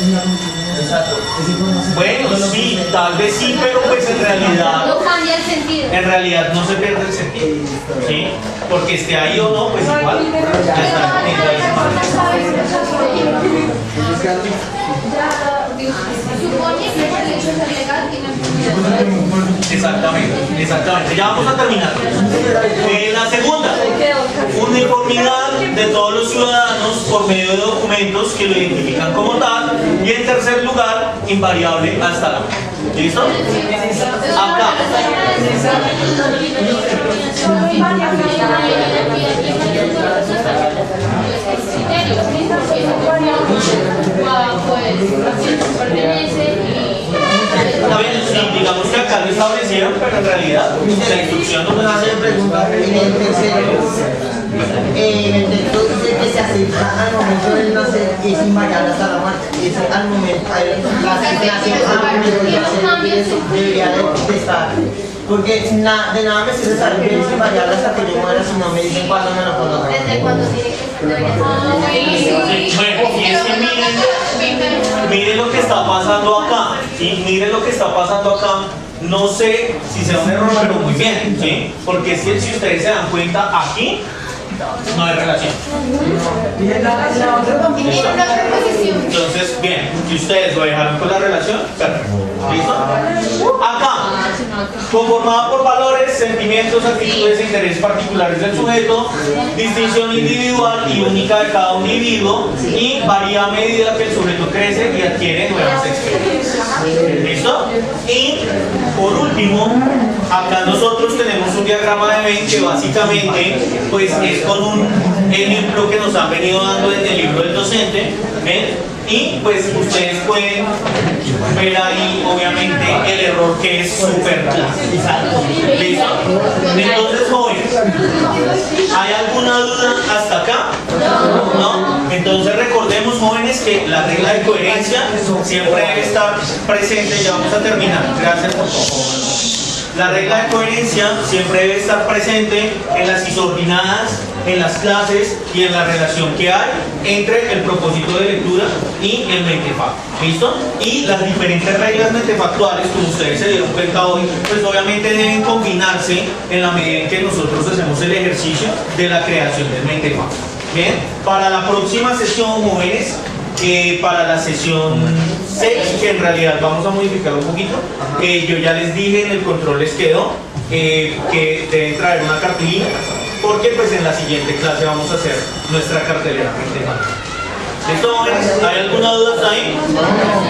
E: en la Constitución.
B: Exacto.
E: Esa información.
A: bueno, sí, tal vez sí, pero pues en realidad
D: No cambia el sentido.
A: En realidad no se pierde el sentido, ¿sí? Porque esté ahí o no, pues igual ya está definido
D: Supone que por el hecho de ser legal tiene
A: Exactamente, ya vamos a terminar. La segunda, uniformidad de todos los ciudadanos por medio de documentos que lo identifican como tal. Y en tercer lugar, invariable hasta la muerte. ¿Listo? Acá. Está bien, sí, digamos que acá lo establecieron, pero en realidad la instrucción no
B: Una
A: nos hace
B: pregunta, en el texto dice que se acepta al momento del nacer y es invariable hasta la muerte. Ese al momento, la asignación al momento del nacer debería de estar. Porque de nada me sirve saber que es invariable hasta que yo muera si no me dicen cuándo me lo colocan.
D: desde cuando tiene que ser.
A: Bueno, y es que miren lo que está pasando acá, ¿sí? Miren lo que está pasando acá. No sé si sea un error, pero muy bien, ¿sí? Porque es que si ustedes se dan cuenta, aquí no hay relación. Entonces, bien, si ustedes lo dejaron con la relación, perfecto. ¿Listo? Acá, conformada por valores, sentimientos, actitudes e intereses particulares del sujeto, distinción individual y única de cada individuo, y varía a medida que el sujeto crece y adquiere nuevas experiencias. ¿Listo? Y por último, acá nosotros tenemos un diagrama de Venn que básicamente pues es con un ejemplo que nos han venido dando en el libro del docente, ¿ven? Y pues ustedes pueden ver ahí obviamente el error que es súper claro. ¿Listo? Entonces, jóvenes, ¿hay alguna duda hasta acá? ¿No? Entonces recordemos, jóvenes, que la regla de coherencia siempre debe estar presente. Ya vamos a terminar. Gracias por todo. La regla de coherencia siempre debe estar presente en las isubordinadas, en las clases y en la relación que hay entre el propósito de lectura y el mentefacto. ¿Listo? Y las diferentes reglas mentefactuales, como ustedes se dieron cuenta hoy, pues obviamente deben combinarse en la medida en que nosotros hacemos el ejercicio de la creación del mentefacto. Bien, para la próxima sesión, jóvenes, para la sesión 6, que en realidad vamos a modificar un poquito, yo ya les dije, en el control les quedó que deben traer una cartulina, porque pues en la siguiente clase vamos a hacer nuestra cartelera. ¿Listo, jóvenes? ¿Hay alguna duda hasta ahí?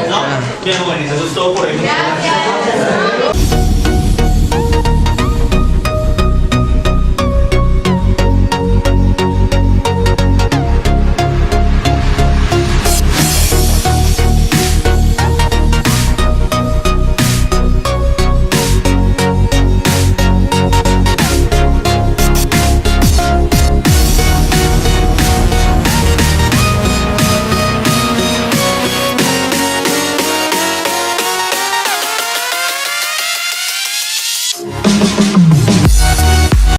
A: ¿No? Bien, jóvenes, eso es todo por hoy.
H: Gracias.